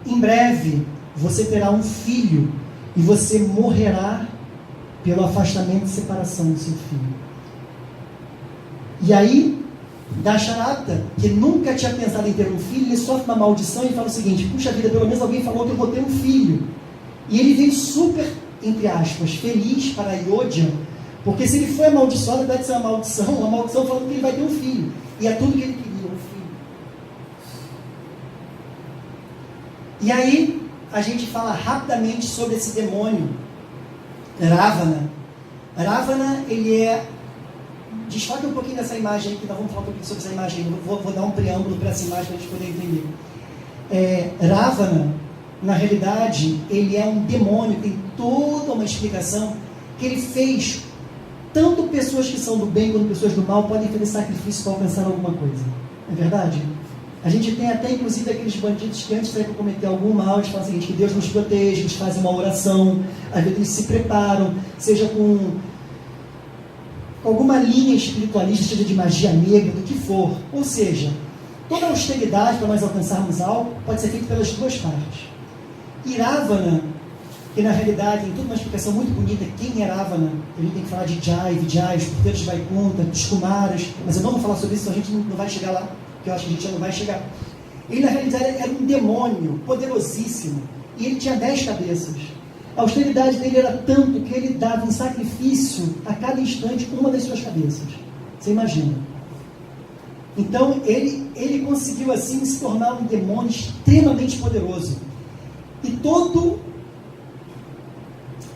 Em breve, você terá um filho e você morrerá pelo afastamento e separação do seu filho. E aí, Dasharata, que nunca tinha pensado em ter um filho, ele sofre uma maldição e fala o seguinte: puxa vida, pelo menos alguém falou que eu vou ter um filho. E ele veio super, entre aspas, feliz para Ayodhya, porque se ele foi amaldiçoado, deve ser uma maldição falando que ele vai ter um filho. E é tudo que ele queria, um filho. E aí, a gente fala rapidamente sobre esse demônio, Ravana. Ravana, ele é... Desfoque um pouquinho dessa imagem aqui, nós vamos falar um pouquinho sobre essa imagem. Vou dar um preâmbulo para essa imagem para a gente poder entender. Ravana, na realidade, ele é um demônio, tem toda uma explicação, que ele fez, tanto pessoas que são do bem quanto pessoas do mal podem fazer sacrifício para alcançar alguma coisa. É verdade? A gente tem até, inclusive, aqueles bandidos que antes de cometer algum mal, eles falam o seguinte: que Deus nos proteja, eles fazem uma oração, às vezes eles se preparam, seja com alguma linha espiritualista, seja de magia negra, do que for. Ou seja, toda austeridade para nós alcançarmos algo pode ser feita pelas duas partes. E Ravana, que na realidade tem toda uma explicação muito bonita, quem é Ravana? A gente tem que falar de Jai, os porteiros de Vaikuntha, dos Kumaras, mas eu não vou falar sobre isso, a gente não vai chegar lá, porque eu acho que a gente já não vai chegar. Ele na realidade era um demônio poderosíssimo, e ele tinha 10 cabeças. A austeridade dele era tanto que ele dava um sacrifício a cada instante com uma das suas cabeças. Você imagina? Então ele conseguiu assim se tornar um demônio extremamente poderoso. E todo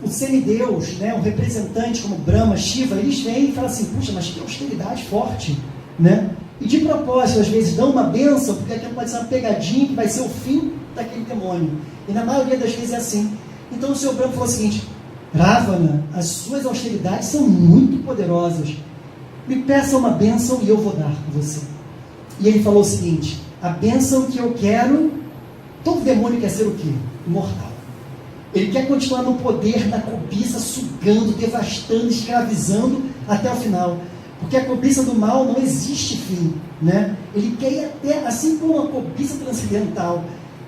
o semideus, né, um representante como Brahma, Shiva, eles vêm e falam assim: puxa, mas que austeridade forte, né? E de propósito, às vezes dão uma bênção, porque aquilo pode ser uma pegadinha que vai ser o fim daquele demônio. E na maioria das vezes é assim. Então o Senhor Brahma falou o seguinte: Ravana, as suas austeridades são muito poderosas. Me peça uma bênção e eu vou dar a você. E ele falou o seguinte: a bênção que eu quero, todo demônio quer ser o quê? Imortal. Ele quer continuar no poder da cobiça, sugando, devastando, escravizando até o final. Porque a cobiça do mal não existe fim, né? Ele quer ir até, assim como a cobiça transcendental,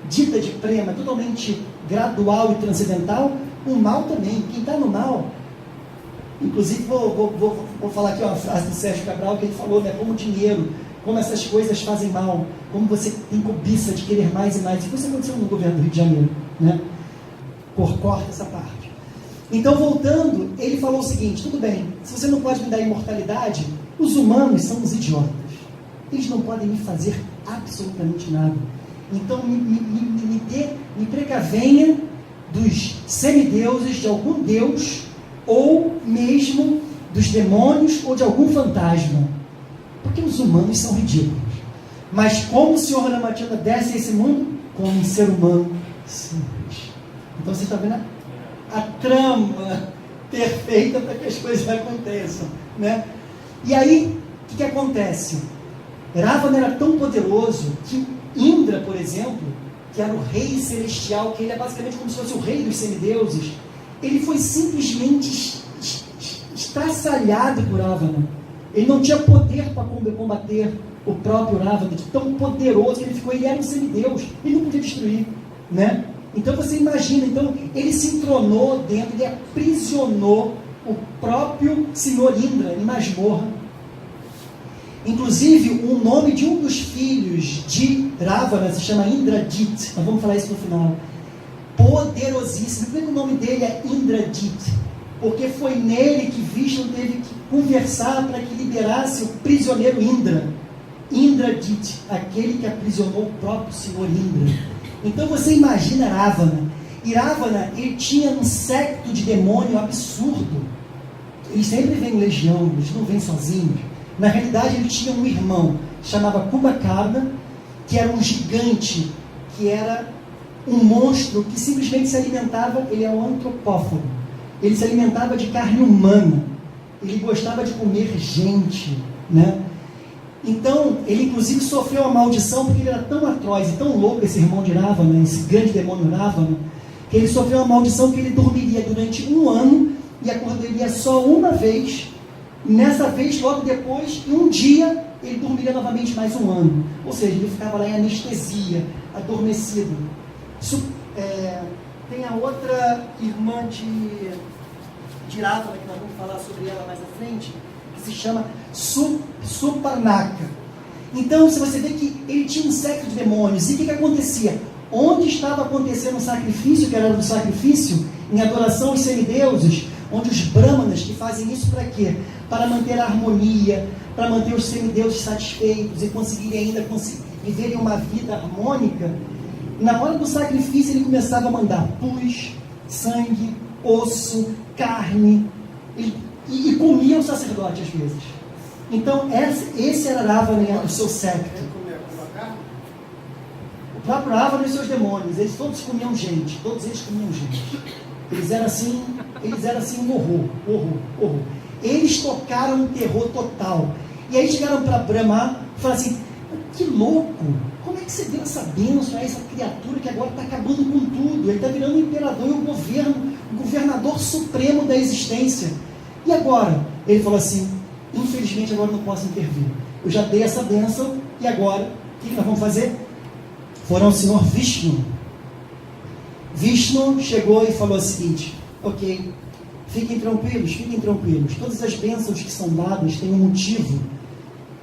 dita de prema, totalmente gradual e transcendental, o mal também. Quem está no mal, inclusive vou falar aqui uma frase do Sérgio Cabral, que ele falou, né, como dinheiro, como essas coisas fazem mal, como você tem cobiça de querer mais e mais. Isso aconteceu no governo do Rio de Janeiro, né? Corta essa parte. Então, voltando, ele falou o seguinte: tudo bem, se você não pode me dar imortalidade, os humanos são os idiotas. Eles não podem me fazer absolutamente nada. Então, me precavenha dos semideuses, de algum deus, ou mesmo dos demônios, ou de algum fantasma. Porque os humanos são ridículos. Mas como o Senhor Ramachandra desce a esse mundo? Como um ser humano simples. Então você está vendo a trama perfeita para que as coisas aconteçam, né? E aí, o que acontece? Ravana era tão poderoso que Indra, por exemplo, que era o rei celestial, que ele é basicamente como se fosse o rei dos semideuses, ele foi simplesmente estraçalhado por Ravana. Ele não tinha poder para combater o próprio Ravana, de tão poderoso que ele ficou. Ele era um semideus, ele não podia destruir, né? Então você imagina, então ele se entronou dentro, ele aprisionou o próprio senhor Indra em masmorra. Inclusive, o nome de um dos filhos de Ravana se chama Indradit. Nós vamos falar isso no final. Poderosíssimo. Por que o nome dele é Indradit? Porque foi nele que Vishnu teve que conversar para que liberasse o prisioneiro Indra. Indradit, aquele que aprisionou o próprio senhor Indra. Então você imagina Ravana. E Ravana, ele tinha um séquito de demônio absurdo. Eles sempre vêm em legião, eles não vêm sozinhos. Na realidade, ele tinha um irmão, chamava Kumbhakarna, que era um gigante, que era um monstro que simplesmente se alimentava, ele é um antropófago. Ele se alimentava de carne humana. Ele gostava de comer gente, né? Então, ele inclusive sofreu uma maldição, porque ele era tão atroz e tão louco, esse irmão de Ravana, esse grande demônio Ravana, que ele sofreu uma maldição que ele dormiria durante 1 ano e acordaria só uma vez. Nessa vez, logo depois, em um dia, ele dormiria novamente mais 1 ano. Ou seja, ele ficava lá em anestesia, adormecido. Tem a outra irmã de Ravana, que nós vamos falar sobre ela mais à frente, que se chama Suparnaka. Então, se você vê que ele tinha um séquito de demônios, e o que acontecia? Onde estava acontecendo um sacrifício, que era do sacrifício, em adoração aos semideuses, onde os brahmanas, que fazem isso para quê? Para manter a harmonia, para manter os semideuses satisfeitos e conseguirem ainda viverem uma vida harmônica. Na hora do sacrifício ele começava a mandar pus, sangue, osso, carne, e comia o sacerdote às vezes. Então esse era Ravana, o seu séquito. O próprio Ravana e os seus demônios, eles todos comiam gente, todos eles comiam gente. Eles eram assim um horror. Eles tocaram um terror total. E aí chegaram para Brahma e falaram assim: que louco, como é que você deu essa bênção a essa criatura que agora está acabando com tudo? Ele está virando o imperador e o governador supremo da existência. E agora? Ele falou assim: infelizmente agora não posso intervir. Eu já dei essa bênção e agora o que nós vamos fazer? Foram ao Senhor Vishnu. Vishnu chegou e falou o seguinte: ok, fiquem tranquilos, todas as bênçãos que são dadas têm um motivo,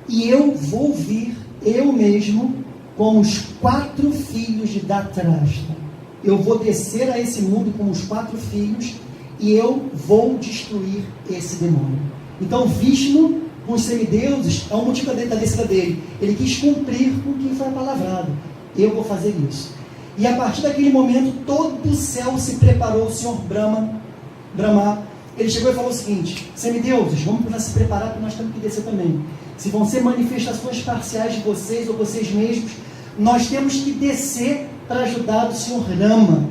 e eu vou vir, eu mesmo, com os 4 filhos de Dhritarashtra. Eu vou descer a esse mundo com os 4 filhos, e eu vou destruir esse demônio. Então Vishnu, com os semideuses, é o motivo da descida dele. Ele quis cumprir com o que foi palavrado. Eu vou fazer isso. E a partir daquele momento, todo o céu se preparou. O Senhor Brahma, ele chegou e falou o seguinte: semideuses, vamos se preparar, porque nós temos que descer também. Se vão ser manifestações parciais de vocês ou vocês mesmos, nós temos que descer para ajudar o Senhor Rama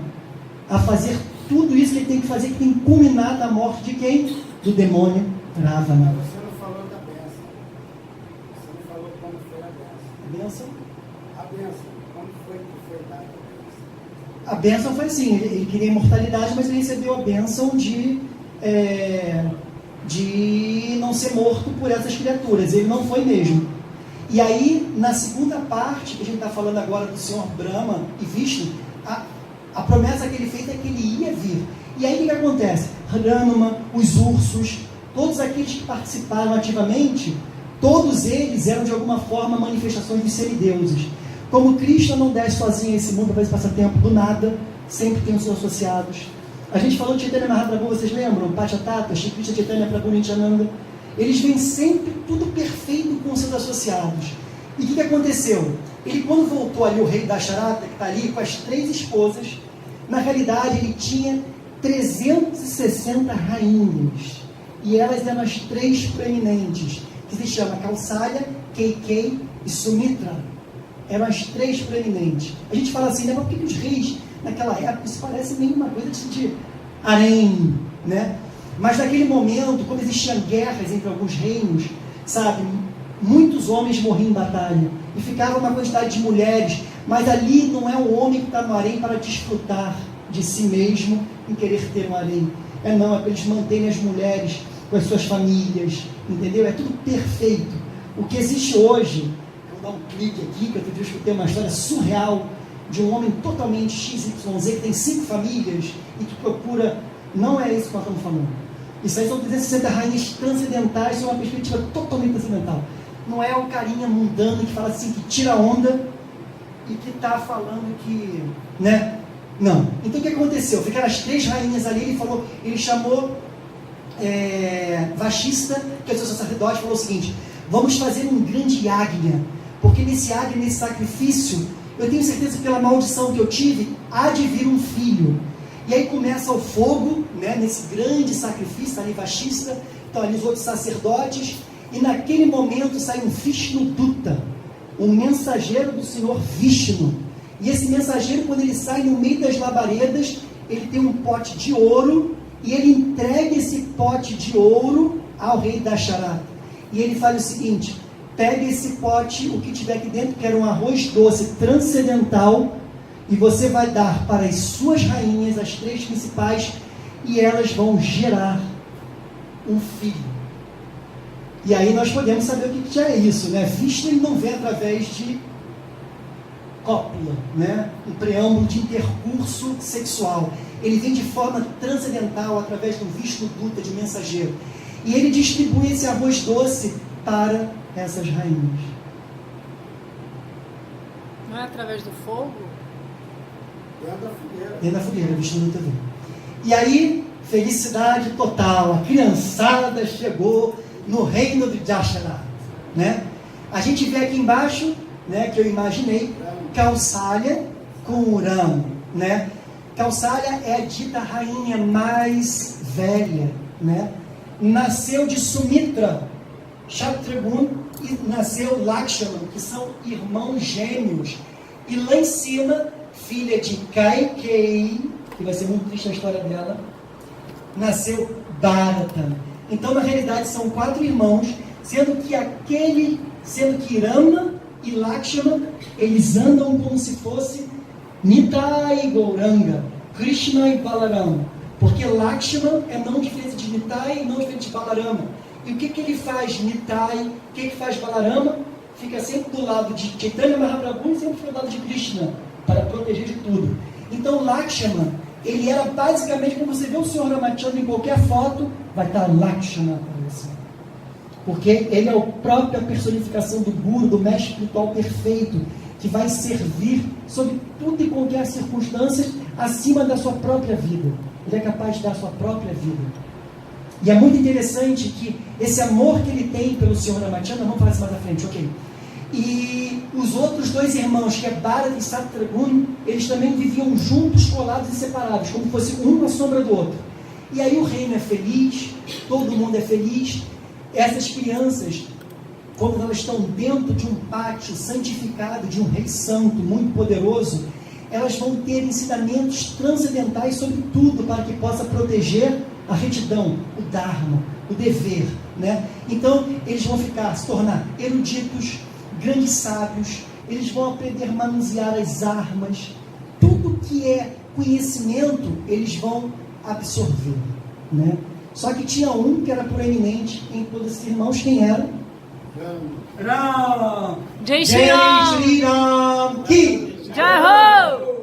a fazer tudo isso que ele tem que fazer, que tem que culminar na morte de quem? Do demônio Ravana. Você não falou da bênção. Você não falou como foi a bênção. A bênção? A bênção. Como foi que foi dada a bênção? A bênção foi assim, ele queria imortalidade, mas ele recebeu a bênção de não ser morto por essas criaturas. Ele não foi mesmo. E aí, na segunda parte, que a gente está falando agora do Senhor Brahma e Vishnu, a promessa que ele fez é que ele ia vir. E aí o que acontece? Hanuman, os ursos, todos aqueles que participaram ativamente, todos eles eram de alguma forma manifestações dos semideuses. Como Krishna não desce sozinho a esse mundo para esse passatempo do nada, sempre tem os seus associados. A gente falou de Chaitanya Mahaprabhu, vocês lembram? Pachatata, Shri Krishna Chaitanya Prabhu Nityananda. Eles vêm sempre tudo perfeito com os seus associados. E o que aconteceu? Ele, quando voltou ali, o rei Dasharata, que está ali com as 3 esposas, na realidade ele tinha 360 rainhas. E elas eram as 3 preeminentes, que se chama Kausalya, Keikei e Sumitra. Eram as 3 preeminentes. A gente fala assim, né? Mas por que os reis, naquela época, isso parece meio uma coisa de harém, né? Mas naquele momento, como existiam guerras entre alguns reinos, sabe, muitos homens morriam em batalha, e ficava uma quantidade de mulheres, mas ali não é o homem que está no harém para desfrutar de si mesmo e querer ter um harém. É para eles manterem as mulheres com as suas famílias, entendeu? É tudo perfeito. O que existe hoje, eu vou dar um clique aqui, que eu escutei uma história surreal de um homem totalmente XYZ, que tem 5 famílias e que procura, não é isso que nós estamos falando. Isso aí são 360 rainhas transcendentais, é uma perspectiva totalmente transcendental. Não é o carinha mundano que fala assim, que tira onda e que está falando que, né? Não. Então o que aconteceu? Ficaram as 3 rainhas ali, ele chamou Vashista, que é o seu sacerdote, falou o seguinte: vamos fazer um grande yagna, porque nesse yagna, nesse sacrifício, eu tenho certeza que pela maldição que eu tive, há de vir um filho. E aí começa o fogo, né, nesse grande sacrifício, ali Vashista, estão ali os outros sacerdotes, e naquele momento sai um Vishnu Dutta, um mensageiro do Senhor Vishnu. E esse mensageiro, quando ele sai no meio das labaredas, ele tem um pote de ouro, e ele entrega esse pote de ouro ao rei Dasharata. E ele fala o seguinte: pega esse pote, o que tiver aqui dentro, que era um arroz doce transcendental, e você vai dar para as suas rainhas, as 3 principais, e elas vão gerar um filho. E aí nós podemos saber o que é isso, né? Vishnu, ele não vem através de cópula, né? Um preâmbulo de intercurso sexual. Ele vem de forma transcendental através do Vishnu Dutta, de mensageiro. E ele distribui esse arroz doce para essas rainhas. Não é através do fogo? Dentro da fogueira. Dentro da fogueira, Vishnu Dutta vem. E aí, felicidade total. A criançada chegou no reino de Dasharatha, né? A gente vê aqui embaixo, né, que eu imaginei, Kausalya com Urama, né? Kausalya é a dita rainha mais velha, né? Nasceu de Sumitra, Shatrughna, e nasceu Lakshmana, que são irmãos gêmeos. E lá em cima, filha de Kaikeyi, que vai ser muito triste a história dela, nasceu Bharata. Então, na realidade, são 4 irmãos, sendo que Rama e Lakshmana, eles andam como se fosse Nitai e Gauranga, Krishna e Balarama. Porque Lakshmana é não diferente de Nitai e não diferente de Balarama. E o que ele faz, Nitai? O que faz Balarama? Fica sempre do lado de Chaitanya Mahaprabhu e sempre do lado de Krishna, para proteger de tudo. Então, Lakshmana, ele era basicamente, quando você vê o Senhor Ramachandra em qualquer foto, vai estar Lakshmana aparecendo. Porque ele é a própria personificação do Guru, do mestre espiritual perfeito, que vai servir sob tudo e qualquer circunstância acima da sua própria vida. Ele é capaz de dar a sua própria vida. E é muito interessante que esse amor que ele tem pelo Senhor Ramachandra, vamos falar isso mais à frente, ok? E os outros 2 irmãos, que é Bharata e Shatrughna, eles também viviam juntos, colados e separados, como se fosse um à sombra do outro. E aí o reino é feliz, todo mundo é feliz. Essas crianças, quando elas estão dentro de um pátio santificado, de um rei santo, muito poderoso, elas vão ter ensinamentos transcendentais sobre tudo, para que possa proteger a retidão, o dharma, o dever, né? Então, eles vão se tornar eruditos, grandes sábios, eles vão aprender a manusear as armas, tudo que é conhecimento, eles vão absorver, né? Só que tinha um que era proeminente em todos esses irmãos, quem era? Ram! Jai Shri Ram! Shri Ram! Ki! Jai Ho!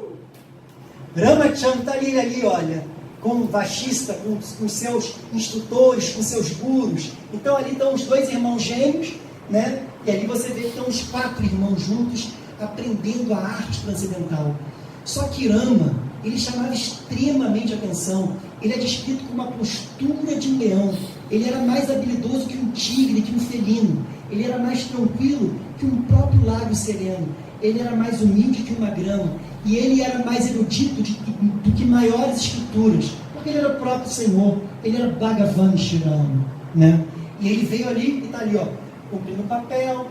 Ramachandra está ali, olha, com o Vashista, com seus instrutores, com seus gurus. Então ali estão os 2 irmãos gêmeos, né? E ali você vê que estão os 4 irmãos juntos, aprendendo a arte transcendental. Só que Rama, ele chamava extremamente a atenção. Ele é descrito com uma postura de um leão. Ele era mais habilidoso que um tigre, que um felino. Ele era mais tranquilo que um próprio lago sereno. Ele era mais humilde que uma grama. E ele era mais erudito do que maiores escrituras. Porque ele era o próprio Senhor. Ele era Bhagavan Shirama, né? E ele veio ali e está ali, ó, cumprindo o papel,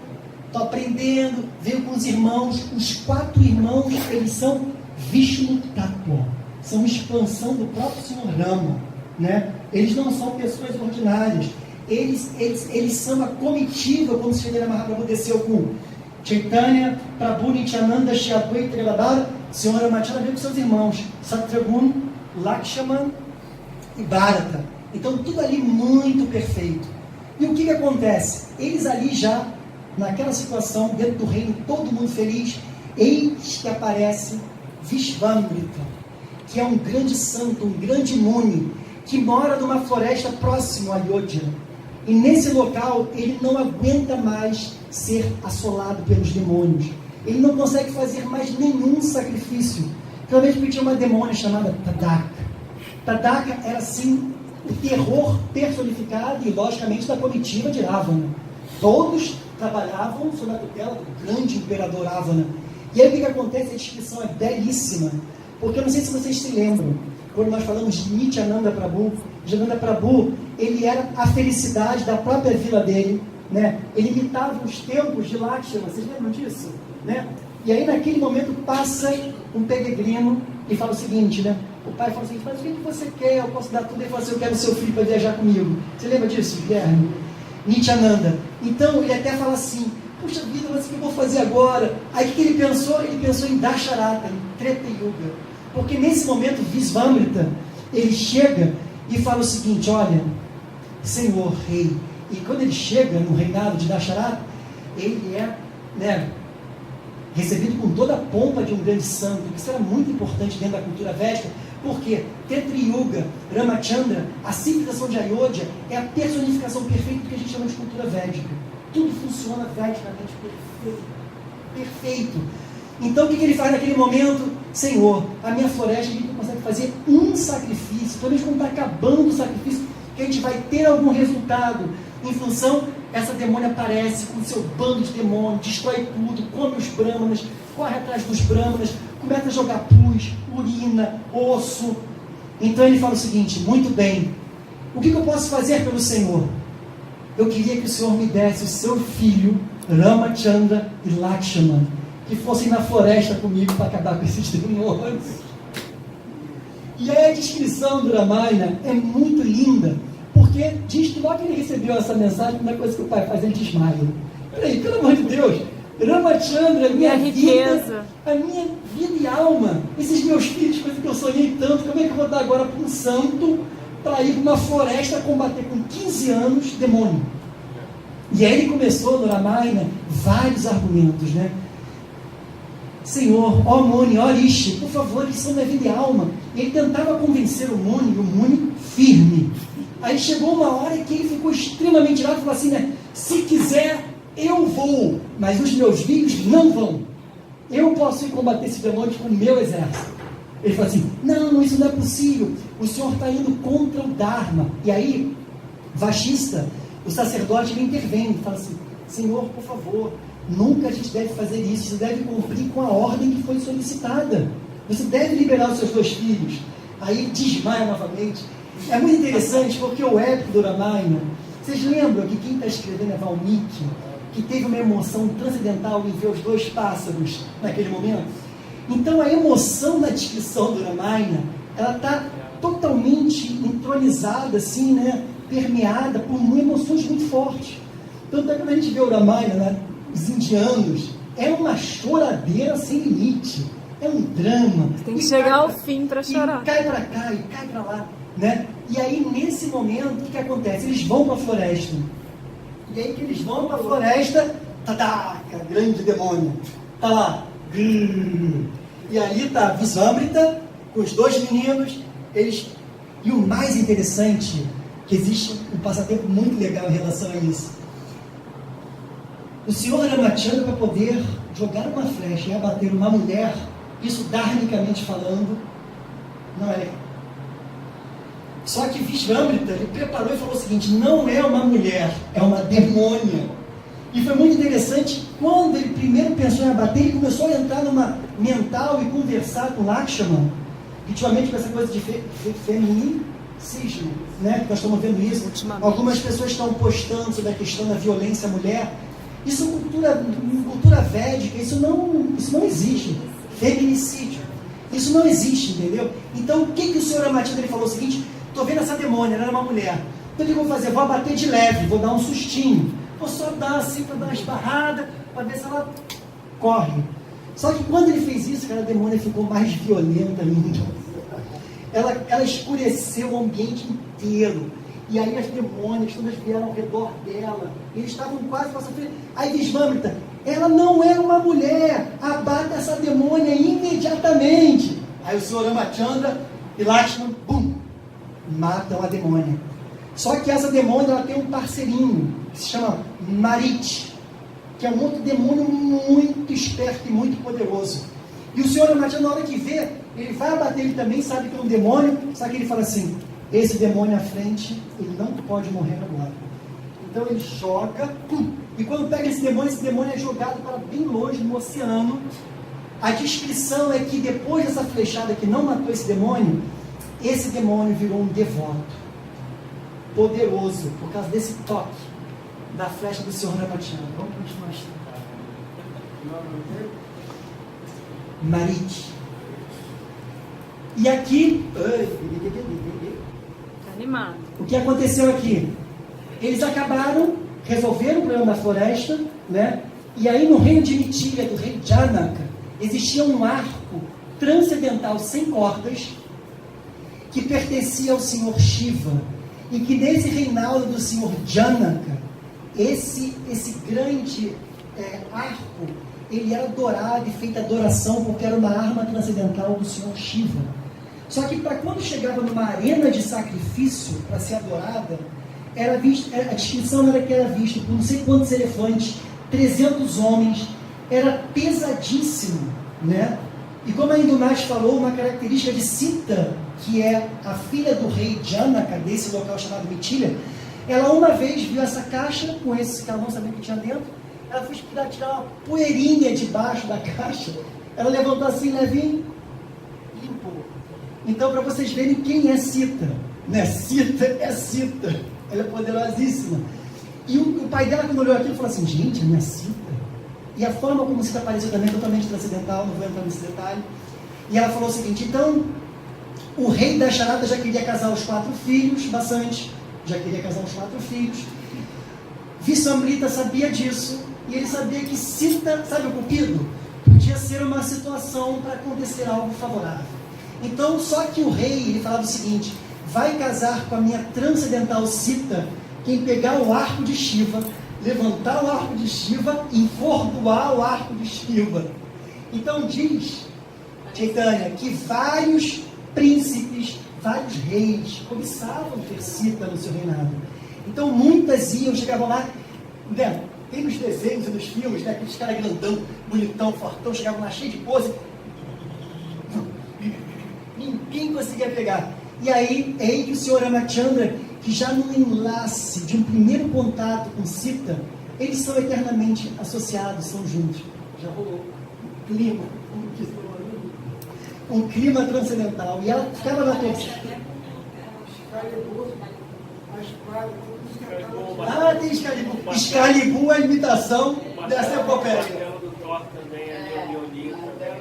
está aprendendo, veio com os irmãos. Os 4 irmãos, eles são Vishnu Tattva, são expansão do próprio Senhor Rama, né? Eles não são pessoas ordinárias, eles são a comitiva, como se Chaitanya Mahaprabhu desceu com Chaitanya, Prabhu, Nityananda, Shri Advaita Gadadhara. Senhor Ramachandra veio com seus irmãos Shatrughna, Lakshmana e Bharata. Então tudo ali muito perfeito. E o que acontece? Eles ali já, naquela situação, dentro do reino, todo mundo feliz, eis que aparece Vishvamrita, que é um grande santo, um grande muni, que mora numa floresta próximo a Ayodhya. E nesse local, ele não aguenta mais ser assolado pelos demônios. Ele não consegue fazer mais nenhum sacrifício. Talvez porque tinha uma demônia chamada Tadaka. Tadaka era, assim, o terror personificado e, logicamente, da comitiva de Ravana. Todos trabalhavam sob a tutela do grande imperador Ravana. E aí o que acontece? A descrição é belíssima, porque eu não sei se vocês se lembram, quando nós falamos de Nityananda Prabhu, ele era a felicidade da própria vila dele, né? Ele imitava os tempos de Lakshmana, vocês lembram disso? Né? E aí naquele momento passa um peregrino e fala o seguinte, né? O pai fala assim, mas o que você quer? Eu posso dar tudo. Ele fala assim, eu quero o seu filho para viajar comigo. Você lembra disso, Guilherme? Nityananda. Então ele até fala assim, puxa vida, mas o que eu vou fazer agora? Aí o que ele pensou? Ele pensou em Dasharatha, em Treta Yuga. Porque nesse momento, Vishvamrita, ele chega e fala o seguinte, olha, Senhor Rei. E quando ele chega no reinado de Dasharatha, ele é, né, recebido com toda a pompa de um grande santo. Isso era muito importante dentro da cultura védica, porque Tetrayuga, Ramachandra, a civilização de Ayodhya é a personificação perfeita do que a gente chama de cultura védica. Tudo funciona vedicamente perfeito. Então o que ele faz naquele momento? Senhor, a minha floresta a gente não consegue fazer um sacrifício, pelo menos quando está acabando o sacrifício, que a gente vai ter algum resultado. Em função, essa demônia aparece com seu bando de demônios, destrói tudo, come os brahmanas, corre atrás dos brahmanas, começa a jogar pus, urina, osso. Então ele fala o seguinte: muito bem, o que eu posso fazer pelo Senhor? Eu queria que o Senhor me desse o seu filho, Ramachandra e Lakshmana, que fossem na floresta comigo para acabar com esses demônios. E aí a descrição do Ramayana é muito linda, porque diz que logo que ele recebeu essa mensagem, a primeira coisa que o pai faz, ele desmaia. Peraí, pelo amor de Deus, Ramachandra, a minha vida, a minha vida e alma, esses meus filhos, coisa que eu sonhei tanto, como é que eu vou dar agora para um santo para ir para uma floresta combater com 15 anos demônio? E aí ele começou no Ramayana vários argumentos, né? Senhor, ó Muni, ó Rishi, por favor, eles são minha vida e alma. Ele tentava convencer o Muni firme. Aí chegou uma hora que ele ficou extremamente irado e falou assim, né? Se quiser, eu vou, mas os meus filhos não vão. Eu posso ir combater esses demônios com o meu exército. Ele falou assim, não, isso não é possível. O senhor está indo contra o Dharma. E aí, Vashista, o sacerdote, ele intervém e fala assim, Senhor, por favor, nunca a gente deve fazer isso. Você deve cumprir com a ordem que foi solicitada. Você deve liberar os seus 2 filhos. Aí ele desmaia novamente. É muito interessante porque o épico do Ramayana, vocês lembram que quem está escrevendo é Valmiki, que teve uma emoção transcendental em ver os 2 pássaros naquele momento? Então a emoção na descrição do Ramayana, ela está totalmente entronizada, assim, né, permeada por emoções muito fortes. Tanto é que quando a gente vê o Ramayana, né, os indianos, é uma choradeira sem limite, é um drama. Tem que chegar ao fim para chorar. E cai para cá, e cai para lá, né? E aí nesse momento, o que acontece? Eles vão para a floresta. E aí que eles vão para a floresta, tadá, que é a grande demônio, tá lá, e ali está Visvamrita com os 2 meninos, eles. E o mais interessante, que existe um passatempo muito legal em relação a isso. O senhor Ramachandra, para poder jogar uma flecha e abater uma mulher, isso dharmicamente falando, não é legal. Só que Visvamrita, ele preparou e falou o seguinte, não é uma mulher, é uma demônia. E foi muito interessante, quando ele primeiro pensou em abater, ele começou a entrar numa mental e conversar com Lakshmana, ultimamente com essa coisa de feminicismo, né? Nós estamos vendo isso. Algumas pessoas estão postando sobre a questão da violência à mulher. Isso em cultura védica, isso não existe. Feminicídio. Isso não existe, entendeu? Então, o que o senhor Ramachandra falou? O seguinte, estou vendo essa demônia, ela era uma mulher. Então, o que eu vou fazer? Vou abater de leve, vou dar um sustinho. Vou só dar assim, para dar uma esbarrada, para ver se ela corre. Só que quando ele fez isso, aquela demônia ficou mais violenta ainda. Ela escureceu o ambiente inteiro. E aí as demônias todas vieram ao redor dela. Eles estavam quase passando frente. Aí Visvamrita, ela não é uma mulher. Abata essa demônia imediatamente. Aí o senhor Ramachandra e Lakshmana, bum, matam a demônia. Só que essa demônia, ela tem um parceirinho, que se chama Marit, que é um outro demônio muito esperto e muito poderoso. E o senhor Ramachandra, na hora que vê, ele vai abater ele também, sabe que é um demônio, só que ele fala assim, esse demônio à frente, ele não pode morrer agora. Então ele joga, pum, e quando pega esse demônio é jogado para bem longe no oceano. A descrição é que depois dessa flechada que não matou esse demônio virou um devoto, poderoso, por causa desse toque da flecha do senhor Ramachandra. Vamos continuar estudando. Marit. E aqui, Animado. o que aconteceu aqui? Eles resolveram o problema da floresta, né? E aí no reino de Mitilha, do rei Janaka, existia um arco transcendental sem cordas, que pertencia ao senhor Shiva, e que nesse reinado do senhor Janaka, esse grande arco, ele era adorado e feita adoração porque era uma arma transcendental do Senhor Shiva. Só que para quando chegava numa arena de sacrifício para ser adorada, a descrição era que era visto por não sei quantos elefantes, 300 homens, era pesadíssimo, né? E como a Indunash falou, uma característica de Sita, que é a filha do rei Janaka, desse local chamado Mitilha, ela uma vez viu essa caixa, com esse que ela não sabia o que tinha dentro, ela foi tirar uma poeirinha debaixo da caixa, ela levantou assim, levinho, limpou. Então, para vocês verem quem é Sita, né? Sita é Sita, ela é poderosíssima. E o pai dela, quando olhou aquilo, falou assim, gente, a minha Sita. E a forma como Sita apareceu também é totalmente transcendental, não vou entrar nesse detalhe. E ela falou o seguinte, então, o rei da charada já queria casar os 4 filhos, bastante, já queria casar os 4 filhos. Vissamrita sabia disso, e ele sabia que Sita, sabe o cupido? Podia ser uma situação para acontecer algo favorável. Então, só que o rei, ele falava o seguinte, vai casar com a minha transcendental Sita, quem pegar o arco de Shiva, levantar o arco de Shiva e encordoar o arco de Shiva. Então diz, Chaitanya, que vários príncipes, vários reis cobiçavam ter Sita no seu reinado. Então muitas iam, chegavam lá, né? Tem nos desenhos e nos filmes, né? Aqueles caras grandão, bonitão, fortão, chegavam lá cheio de pose, ninguém conseguia pegar. E aí, é aí que o Senhor Ramachandra, que já no enlace de um primeiro contato com Sita, eles são eternamente associados, são juntos. Já rolou um clima transcendental. E ela ficava na torcida. Ah, tem Excalibur. Excalibur é a imitação dessa epopeia.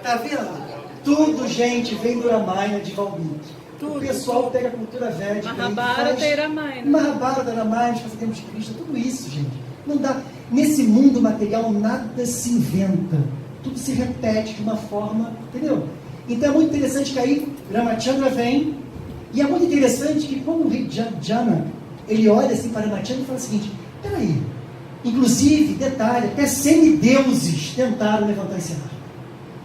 Tá vendo? Tudo, gente, vem do Ramayana de Valmiki. O pessoal pega a cultura védica. Mahabharata e Ramayana. Mahabharata, Ramayana, os passatempo de Cristo, tudo isso, gente. Não dá. Nesse mundo material, nada se inventa. Tudo se repete de uma forma, entendeu? Então é muito interessante que aí Ramachandra vem, e é muito interessante que quando o rei Janaka, ele olha assim para Ramachandra e fala o seguinte, peraí, inclusive, detalhe, até semideuses tentaram levantar esse ar.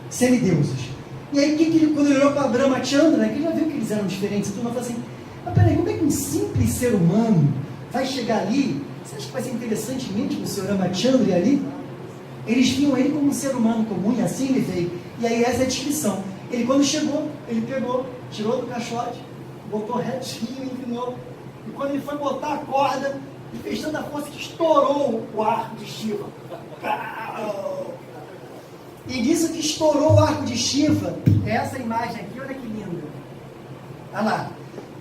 Semideuses. E aí, quando ele olhou para Brahmachandra, ele já viu que eles eram diferentes. Então, ele falou assim, mas peraí, como é que um simples ser humano vai chegar ali? Você acha que vai ser interessante mesmo o senhor Ramachandra ir ali? Eles viam ele como um ser humano comum, e assim ele veio. E aí, essa é a descrição. Ele, quando chegou, ele pegou, tirou do caixote, botou retinho e inclinou. E quando ele foi botar a corda, ele fez tanta força que estourou o arco de Shiva. E nisso que estourou o arco de Shiva, essa imagem aqui, olha que linda. Olha lá.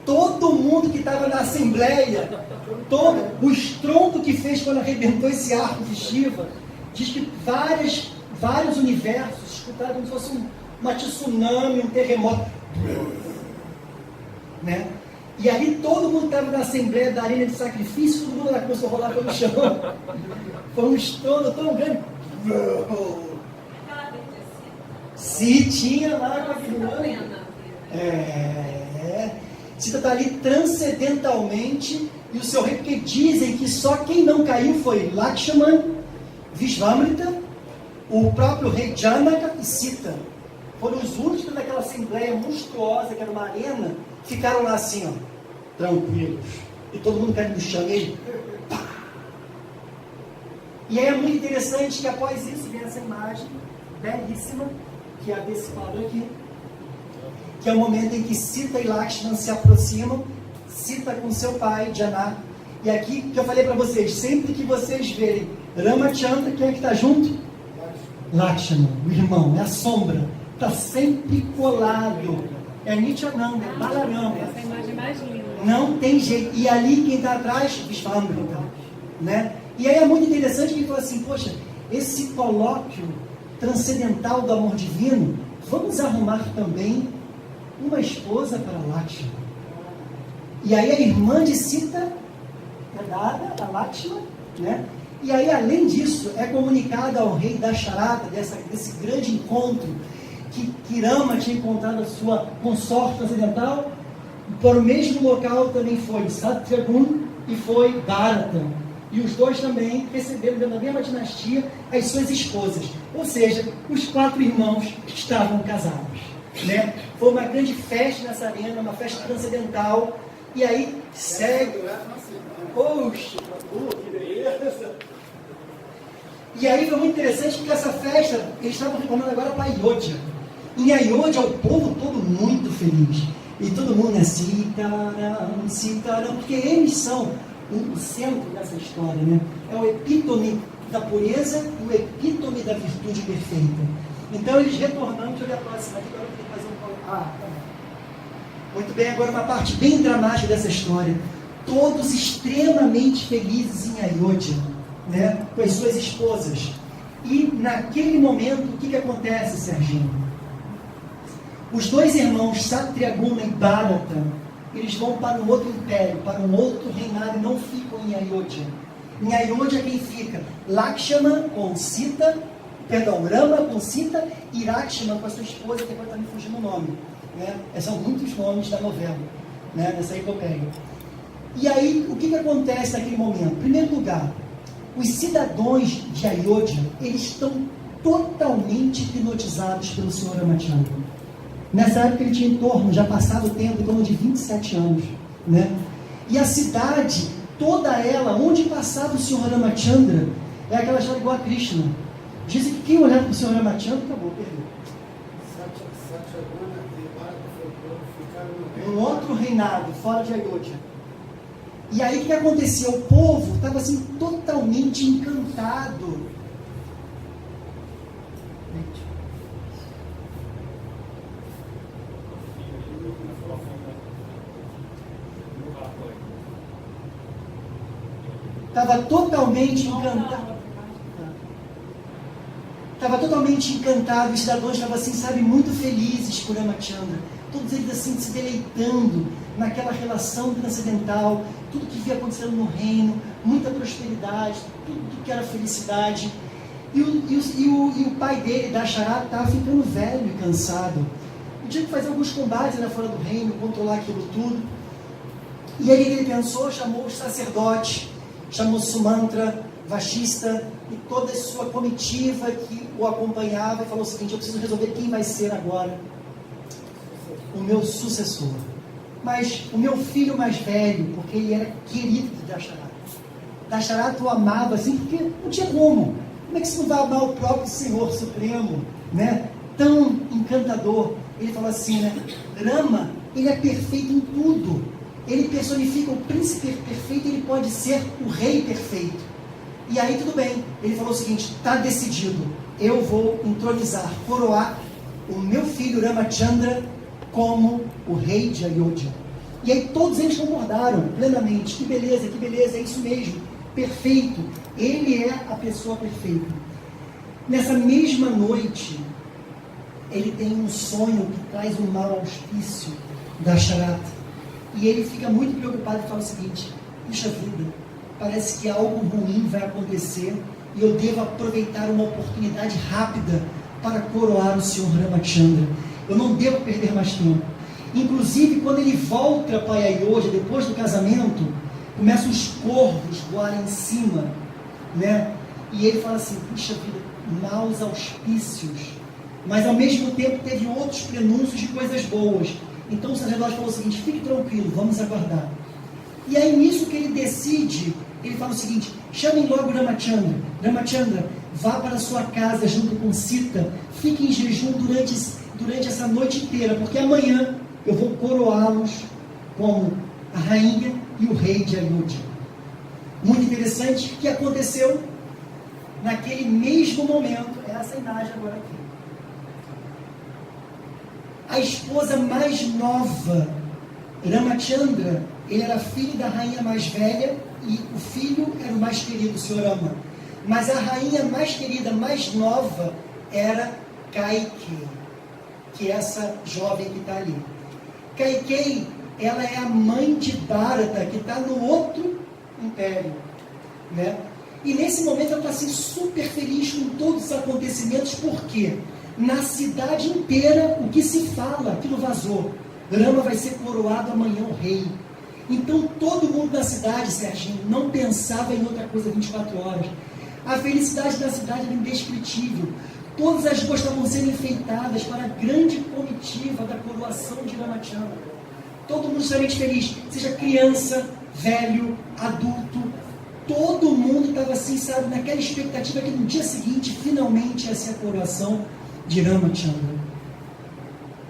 Todo mundo que estava na assembleia, todo o estrondo que fez quando arrebentou esse arco de Shiva, diz que vários universos escutaram como se fosse uma tsunami, um terremoto. Né? E ali todo mundo estava na assembleia da arena de sacrifício, todo mundo lá começou a rolar pelo chão. Foi um estrondo tão grande. Se tinha lá com aquele ano. Sita está ali transcendentalmente, e o seu rei, porque dizem que só quem não caiu foi Lakshman, Vishvamrita, o próprio rei Janaka e Sita. Foram os únicos daquela assembleia monstruosa, que era uma arena, ficaram lá assim, ó, tranquilos. E todo mundo caiu no chão, e ele, pá! E aí é muito interessante que após isso vem essa imagem belíssima, que é a desse quadro aqui, que é o momento em que Sita e Lakshman se aproximam, Sita com seu pai, Janaka. E aqui que eu falei para vocês, sempre que vocês verem Ramachandra, quem é que está junto? Lakshman, o irmão, é a sombra, está sempre colado. É Nityananda, é Balarama. Essa imagem mais linda. Não tem jeito. E ali quem está atrás, Vishvamrita, né? E aí é muito interessante que ele fala assim, poxa, esse colóquio transcendental do amor divino, vamos arrumar também uma esposa para Lakshman. E aí a irmã de Sita é dada a Lakshman, né? E aí, além disso, é comunicada ao rei da charada, desse grande encontro, que Rama tinha encontrado a sua consorte transcendental. Para o mesmo local também foi Satyakun e foi Bharata. E os dois também receberam, dentro da mesma dinastia, as suas esposas. Ou seja, os 4 irmãos estavam casados. Né? Foi uma grande festa nessa arena, uma festa transcendental. E aí, segue... Poxa, que beleza! E aí foi muito interessante porque essa festa, eles estavam retornando agora para Ayodhya. Em Ayodhya, o povo todo muito feliz. E todo mundo é Sitaram, Sitaram, porque eles são o centro dessa história, né? É o epítome da pureza e o epítome da virtude perfeita. Então eles retornando, deixa eu ver a próxima aqui, agora eu tenho que fazer um... tá bom. Muito bem, agora uma parte bem dramática dessa história. Todos extremamente felizes em Ayodhya, né? Com as suas esposas. E naquele momento, o que acontece, Serginho? Os 2 irmãos, Satyaguna e Bharata, eles vão para um outro império, para um outro reinado, e não ficam em Ayodhya. Em Ayodhya quem fica? Lakshmana com Sita, Rama com Sita, e Lakshmana com a sua esposa, que agora está me fugindo o nome. Né? São muitos nomes da novela, né? Nessa epopeia. E aí, o que acontece naquele momento? Em primeiro lugar, os cidadãos de Ayodhya, eles estão totalmente hipnotizados pelo Sr. Ramachandra. Nessa época ele tinha em torno, já passado o tempo, em torno de 27 anos. Né? E a cidade, toda ela, onde passava o Sr. Ramachandra, é aquela história igual a Krishna. Dizem que quem olhava para o Sr. Ramachandra, acabou, perdeu. Satyaguna e Bharata ficaram Um outro reinado, fora de Ayodhya. E aí o que acontecia? O povo estava assim, totalmente encantado. Estava totalmente encantado. Estava totalmente encantado. Os cidadãos estavam assim, sabe, muito felizes por Ramachandra. Todos eles assim se deleitando naquela relação transcendental, tudo que via acontecendo no reino, muita prosperidade, tudo que era felicidade. E o pai dele, Dasharatha, estava ficando velho e cansado. E tinha que fazer alguns combates lá fora do reino, controlar aquilo tudo. E aí ele pensou, chamou os sacerdotes, chamou Sumantra, Vashista e toda a sua comitiva que o acompanhava e falou o seguinte: eu preciso resolver quem vai ser agora o meu sucessor. Mas o meu filho mais velho, porque ele era querido de Dasharatha. Dasharatha o amava assim, porque não tinha como. Como é que você não vai amar o próprio Senhor Supremo, né? Tão encantador. Ele falou assim, né? Rama, ele é perfeito em tudo. Ele personifica o príncipe perfeito, ele pode ser o rei perfeito. E aí tudo bem. Ele falou o seguinte: está decidido. Eu vou entronizar, coroar o meu filho Ramachandra como o rei de Ayodhya. E aí todos eles concordaram plenamente. Que beleza, é isso mesmo. Perfeito. Ele é a pessoa perfeita. Nessa mesma noite, ele tem um sonho que traz um mau auspício da Dasharatha. E ele fica muito preocupado e fala o seguinte: puxa vida, parece que algo ruim vai acontecer e eu devo aproveitar uma oportunidade rápida para coroar o Sr. Ramachandra. Eu não devo perder mais tempo. Inclusive, quando ele volta para Ayodhya, depois do casamento, começam os corvos voarem em cima, né? E ele fala assim: puxa vida, maus auspícios. Mas ao mesmo tempo teve outros prenúncios de coisas boas. Então o sacerdote falou o seguinte: fique tranquilo, vamos aguardar. E aí nisso que ele decide, ele fala o seguinte: chamem logo Ramachandra. Ramachandra, vá para a sua casa junto com Sita, fique em jejum durante essa noite inteira, porque amanhã eu vou coroá-los como a rainha e o rei de Ayodhya. Muito interessante o que aconteceu naquele mesmo momento. É essa imagem agora aqui. A esposa mais nova, Ramachandra, ele era filho da rainha mais velha e o filho era o mais querido, o Sr. Rama. Mas a rainha mais querida, mais nova, era Kaikeyi, que é essa jovem que está ali. Kaikeyi, ela é a mãe de Bharata, que está no outro império, né? E nesse momento ela está assim, super feliz com todos os acontecimentos, porque na cidade inteira o que se fala, aquilo vazou: Rama vai ser coroado amanhã o rei. Então todo mundo da cidade, Serginho, não pensava em outra coisa 24 horas. A felicidade da cidade era indescritível. Todas as ruas estavam sendo enfeitadas para a grande comitiva da coroação de Ramachandra. Todo mundo extremamente feliz, seja criança, velho, adulto, todo mundo estava assim, sabe, naquela expectativa que no dia seguinte, finalmente, ia ser a coroação de Ramachandra.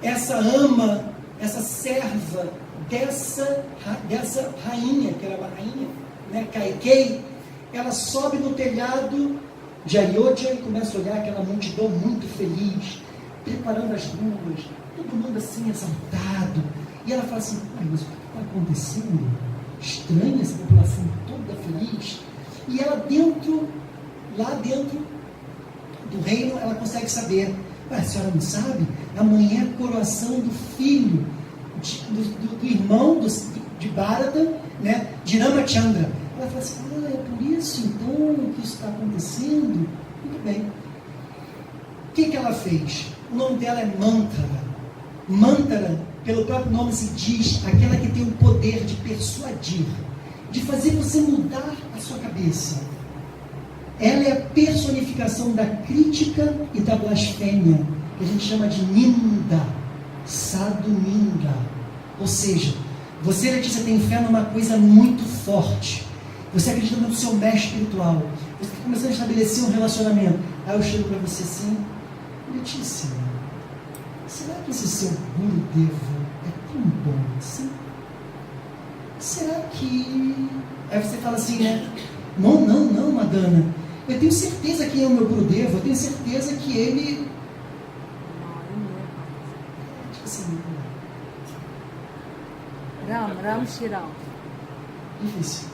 Essa ama, essa serva dessa rainha, que era uma rainha, né, Kaikeyi, ela sobe no telhado de Ayodhya e começa a olhar aquela multidão muito feliz, preparando as ruas, todo mundo assim exaltado. E ela fala assim, mas o que está acontecendo? Estranha essa população toda feliz. E ela lá dentro do reino, ela consegue saber. A senhora não sabe? Amanhã é a coroação do filho, do irmão de Bharata, né, de Ramachandra. Ela fala assim, é por isso então que isso está acontecendo? Muito bem. O que ela fez? O nome dela é Manthara. Manthara, pelo próprio nome se diz, aquela que tem o poder de persuadir, de fazer você mudar a sua cabeça. Ela é a personificação da crítica e da blasfêmia, que a gente chama de Ninda, Sadhuninda. Ou seja, você, Letícia, tem fé numa coisa muito forte. Você acredita no seu mestre espiritual. Você está começando a estabelecer um relacionamento. Aí eu chego para você assim, Letícia, será que esse seu Gurudev é tão bom assim? Será que... Aí você fala assim, né? Não, Madana. Eu tenho certeza que é o meu Gurudev. Eu tenho certeza que ele... Tipo assim... Ram Shiram. Difícil.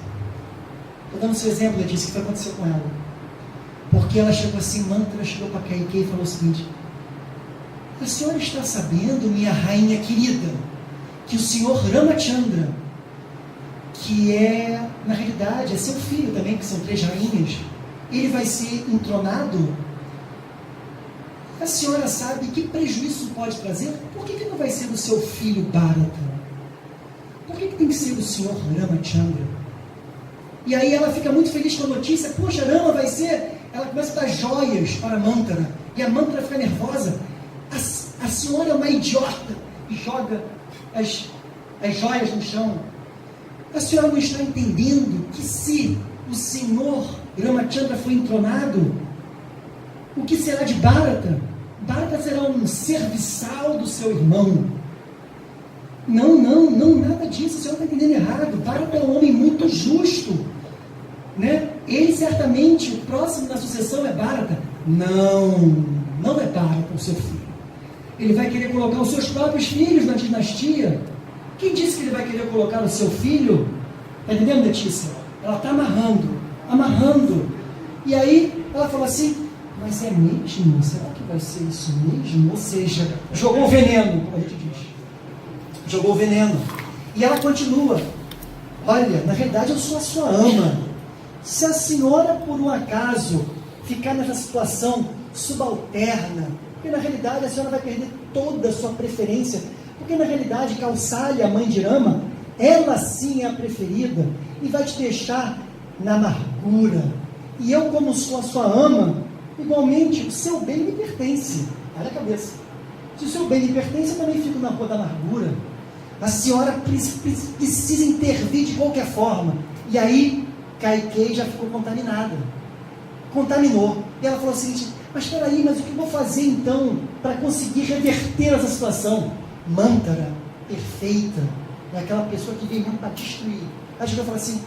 Estou dando seu exemplo, Letícia, o que foi acontecer com ela. Porque ela chegou assim, Manthara chegou para Kaikeyi e falou o seguinte, a senhora está sabendo, minha rainha querida, que o senhor Ramachandra, que é, na realidade, é seu filho também, que são 3 rainhas, ele vai ser entronado? A senhora sabe que prejuízo isso pode trazer? Por que não vai ser o seu filho Bharata? Por que tem que ser o senhor Ramachandra? E aí ela fica muito feliz com a notícia, poxa, Rama vai ser... Ela começa a dar joias para Manthara, e a Manthara fica nervosa. A senhora é uma idiota, e joga as joias no chão. A senhora não está entendendo que se o senhor Ramachandra foi entronado, o que será de Bharata? Bharata será um serviçal do seu irmão. Não, nada disso, a senhora está entendendo errado. Bharata é um homem muito justo, né? Ele certamente, o próximo na sucessão é Bharata. Não é Bharata o seu filho. Ele vai querer colocar os seus próprios filhos na dinastia. Quem disse que ele vai querer colocar o seu filho? Está entendendo, Letícia? Ela está amarrando. E aí ela fala assim, mas é mesmo? Será que vai ser isso mesmo? Ou seja, jogou o veneno, como a gente diz. Jogou o veneno. E ela continua, olha, na realidade eu sou a sua ama. Se a senhora, por um acaso, ficar nessa situação subalterna, porque na realidade a senhora vai perder toda a sua preferência, porque na realidade Kausalya, a mãe de Rama, ela sim é a preferida, e vai te deixar na amargura. E eu, como sou a sua ama, igualmente o seu bem me pertence. Olha a cabeça. Se o seu bem me pertence, eu também fico na rua da amargura. A senhora precisa intervir de qualquer forma. E aí, Kaikeyi já ficou contaminada. Contaminou. E ela falou assim, mas espera aí, mas o que eu vou fazer então para conseguir reverter essa situação? Manthara, perfeita, é aquela pessoa que veio para destruir. Aí chegou e falou assim,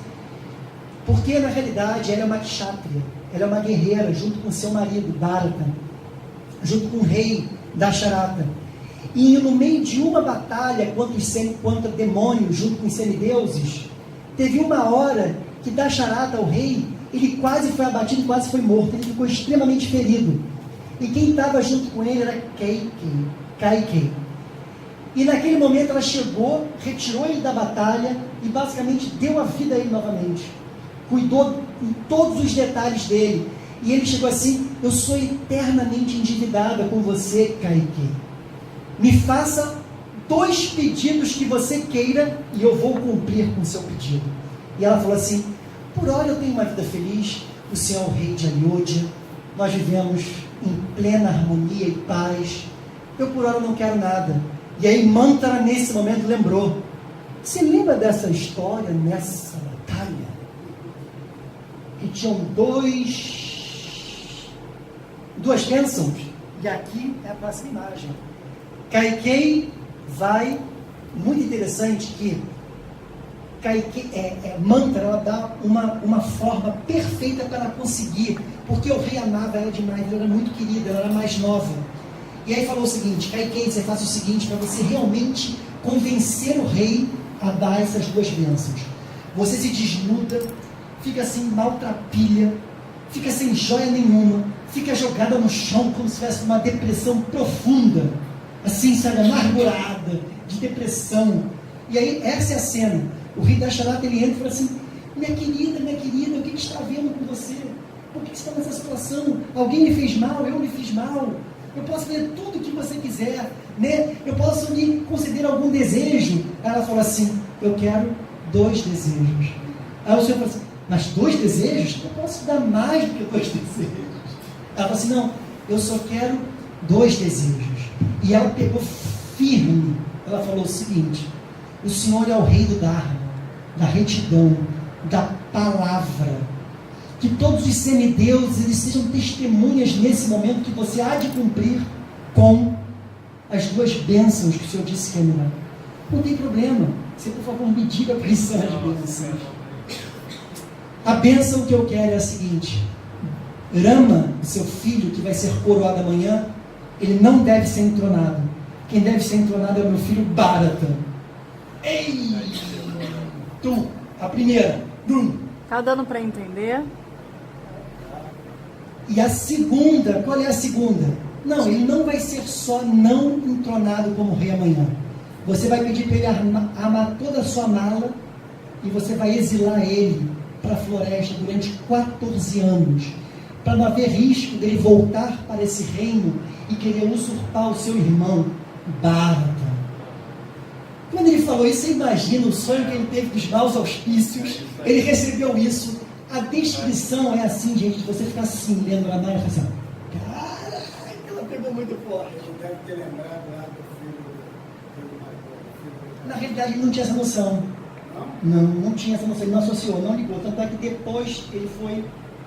porque na realidade ela é uma kshatriya, ela é uma guerreira junto com seu marido, Bharata, junto com o rei Dasharata. E no meio de uma batalha contra demônios, junto com os semideuses, teve uma hora que Dasharata, o rei, ele quase foi abatido, quase foi morto, ele ficou extremamente ferido. E quem estava junto com ele era Kaikeyi. E naquele momento ela chegou, retirou ele da batalha e basicamente deu a vida a ele novamente. Cuidou em todos os detalhes dele. E ele chegou assim, eu sou eternamente endividada com você, Kaikeyi. Me faça 2 pedidos que você queira e eu vou cumprir com o seu pedido. E ela falou assim: por hora eu tenho uma vida feliz, o Senhor é o rei de Ayodhya, nós vivemos em plena harmonia e paz, eu por hora não quero nada. E aí Manthara nesse momento lembrou: você lembra dessa história nessa batalha? Que tinham duas bênçãos. E aqui é a próxima imagem. Kaikei vai, muito interessante que Manthara, ela dá uma forma perfeita para ela conseguir, porque o rei amava ela demais, ela era muito querida, ela era mais nova. E aí falou o seguinte: Kaikei, você faz o seguinte, para você realmente convencer o rei a dar essas 2 bênçãos. Você se desnuda, fica assim, maltrapilha, fica sem joia nenhuma, fica jogada no chão como se tivesse uma depressão profunda, assim, sabe, amargurada, de depressão. E aí, essa é a cena. O rei Dasharatha, ele entra e fala assim: minha querida, o que está havendo com você? Por que você está nessa situação? Alguém me fez mal? Eu me fiz mal? Eu posso fazer tudo o que você quiser, né? Eu posso lhe conceder algum desejo? Ela falou assim: eu quero 2 desejos. Aí o Senhor falou assim: mas 2 desejos? Eu posso dar mais do que 2 desejos. Ela falou assim: não, eu só quero 2 desejos. E ela pegou firme. Ela falou o seguinte: o Senhor é o rei do Dharma, da retidão, da palavra. Que todos os semideuses eles sejam testemunhas nesse momento que você há de cumprir com as 2 bênçãos que o Senhor disse que ia me dar. Não tem problema. Você, por favor, me diga quais são as bênçãos. A bênção que eu quero é a seguinte: Rama, seu filho, que vai ser coroado amanhã, ele não deve ser entronado. Quem deve ser entronado é o meu filho Bharata. Ei! Tu, a primeira. Tá dando para entender? E a segunda, qual é a segunda? Não, ele não vai ser só não entronado como rei amanhã. Você vai pedir para ele amar toda a sua mala e você vai exilar ele para a floresta durante 14 anos, para não haver risco dele voltar para esse reino e querer usurpar o seu irmão Bharata. Quando ele falou isso, você imagina o sonho que ele teve dos maus auspícios. Ele recebeu isso. A descrição é assim, gente, de você ficar assim, lendo a Ramayana e falar assim: caraca, ela pegou muito forte. Ele deve ter lembrado lá do filho. Na realidade, ele não tinha essa noção. Não tinha essa noção. Ele não associou, não ligou. Tanto é que depois ele foi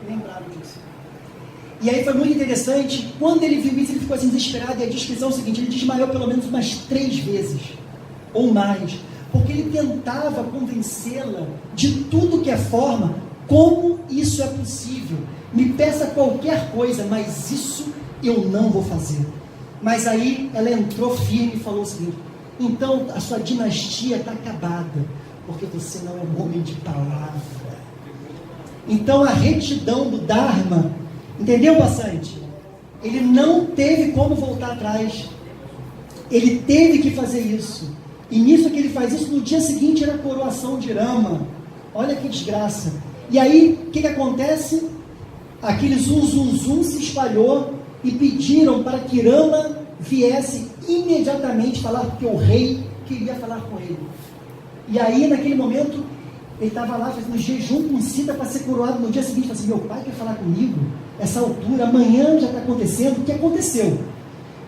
lembrado disso. E aí foi muito interessante. Quando ele viu isso, ele ficou assim desesperado. E a descrição é o seguinte: ele desmaiou pelo menos umas 3 vezes. Ou mais. Porque ele tentava convencê-la de tudo que é forma. Como isso é possível? Me peça qualquer coisa, mas isso eu não vou fazer. Mas aí ela entrou firme e falou o seguinte: então a sua dinastia está acabada, porque você não é um homem de palavra. Então a retidão do Dharma, entendeu bastante? Ele não teve como voltar atrás. Ele teve que fazer isso. E nisso que ele faz isso, no dia seguinte era a coroação de Rama. Olha que desgraça. E aí, o que acontece? Aquele zum se espalhou e pediram para que Rama viesse imediatamente falar, porque o rei queria falar com ele. E aí, naquele momento, ele estava lá fazendo jejum com Sita para ser coroado no dia seguinte. Falei assim: meu pai quer falar comigo? Essa altura, amanhã já está acontecendo. O que aconteceu?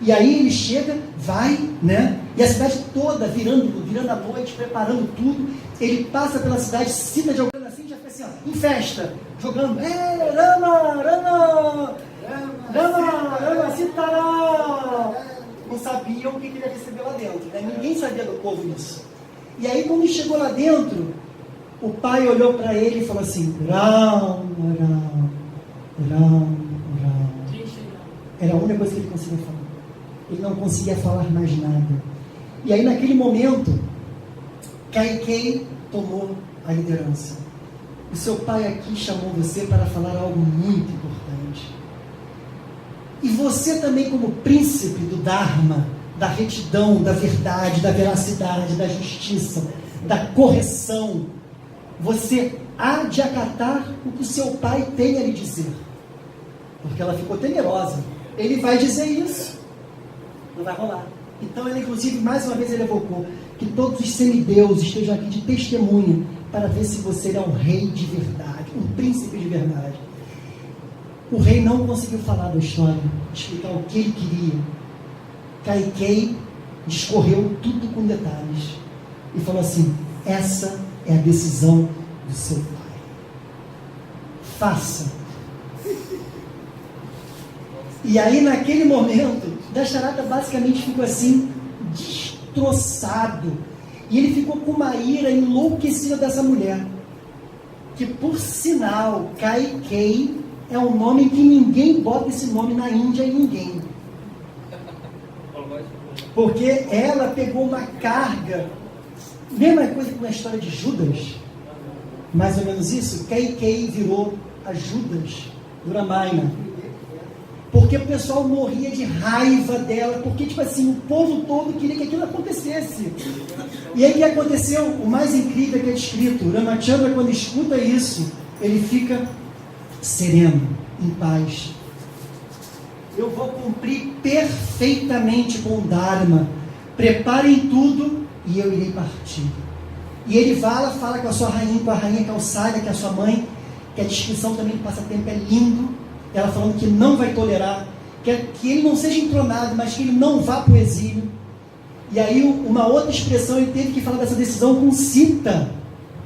E aí ele chega, vai, né? E a cidade toda virando a noite, preparando tudo. Ele passa pela cidade, Sita jogando assim, já fica assim, ó, em festa, jogando: Rama, Sita! Não sabiam o que ele ia receber lá dentro, né? Ninguém sabia do povo isso. E aí, quando chegou lá dentro, o pai olhou para ele e falou assim: Ram. Era a única coisa que ele conseguia falar. Ele não conseguia falar mais nada. E aí, naquele momento, Kaikei tomou a liderança. O seu pai aqui chamou você para falar algo muito importante. E você também, como príncipe do Dharma, da retidão, da verdade, da veracidade, da justiça, da correção, você há de acatar o que o seu pai tem a lhe dizer. Porque ela ficou temerosa. Ele vai dizer isso. Não vai rolar. Então, ele, inclusive, mais uma vez ele evocou que todos os semideuses estejam aqui de testemunha para ver se você é um rei de verdade, um príncipe de verdade. O rei não conseguiu falar da história, explicar o que ele queria. Kaikei discorreu tudo com detalhes e falou assim: essa é a decisão do seu pai. Faça. E aí, naquele momento, Dasharata basicamente ficou assim, destroçado. E ele ficou com uma ira enlouquecida dessa mulher. Que, por sinal, Kaikei é um nome que ninguém bota esse nome na Índia e ninguém. Porque ela pegou uma carga. Mesma coisa que na história de Judas. Mais ou menos isso. Kaikei virou a Judas do Ramayana. Porque o pessoal morria de raiva dela, porque, tipo assim, o povo todo queria que aquilo acontecesse. E aí o que aconteceu? O mais incrível é que é descrito. O Ramachandra, quando escuta isso, ele fica sereno, em paz. Eu vou cumprir perfeitamente com o Dharma. Preparem tudo e eu irei partir. E ele fala com a sua rainha, com a rainha Kausalya, que é a sua mãe, que a descrição também do passatempo é lindo. Ela falando que não vai tolerar, que ele não seja entronado, mas que ele não vá para o exílio. E aí uma outra expressão, ele teve que falar dessa decisão com Sita.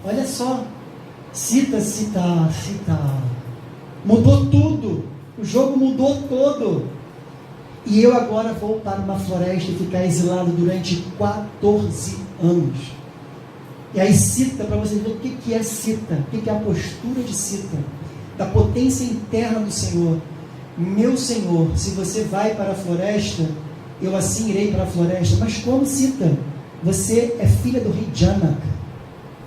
Olha só, Sita. Mudou tudo, o jogo mudou todo. E eu agora vou para uma floresta e ficar exilado durante 14 anos. E aí Sita, para você ver o que é Sita, o que é a postura de Sita, da potência interna do Senhor. Meu Senhor, se você vai para a floresta, eu assim irei para a floresta. Mas como, Sita? Você é filha do rei Janak,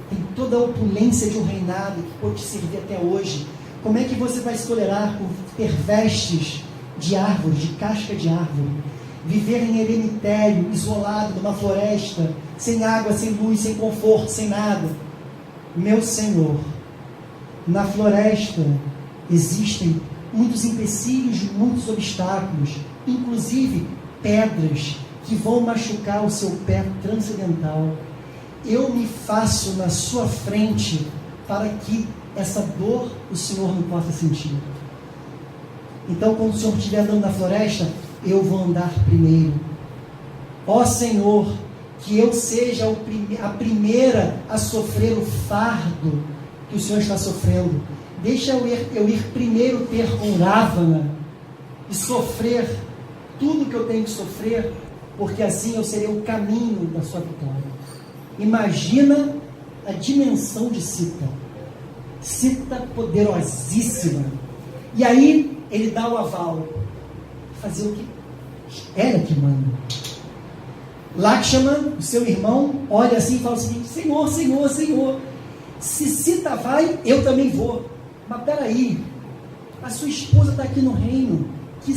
tem toda a opulência de um reinado que pode te servir até hoje. Como é que você vai se tolerar por ter vestes de árvore, de casca de árvore, viver em eremitério, isolado numa floresta, sem água, sem luz, sem conforto, sem nada? Meu Senhor, na floresta existem muitos empecilhos, muitos obstáculos, inclusive pedras que vão machucar o seu pé transcendental. Eu me faço na sua frente para que essa dor o Senhor não possa sentir. Então, quando o Senhor estiver andando na floresta, eu vou andar primeiro. Ó Senhor, que eu seja a primeira a sofrer o fardo que o Senhor está sofrendo. Deixa eu ir primeiro ter com Ravana e sofrer tudo que eu tenho que sofrer, porque assim eu serei o caminho da sua vitória. Imagina a dimensão de Sita. Sita poderosíssima. E aí ele dá o aval. Fazer o que? Ela que manda. Lakshmana, o seu irmão, olha assim e fala o seguinte: Senhor, Senhor, Senhor, se Sita vai, eu também vou. Mas peraí, a sua esposa está aqui no reino, que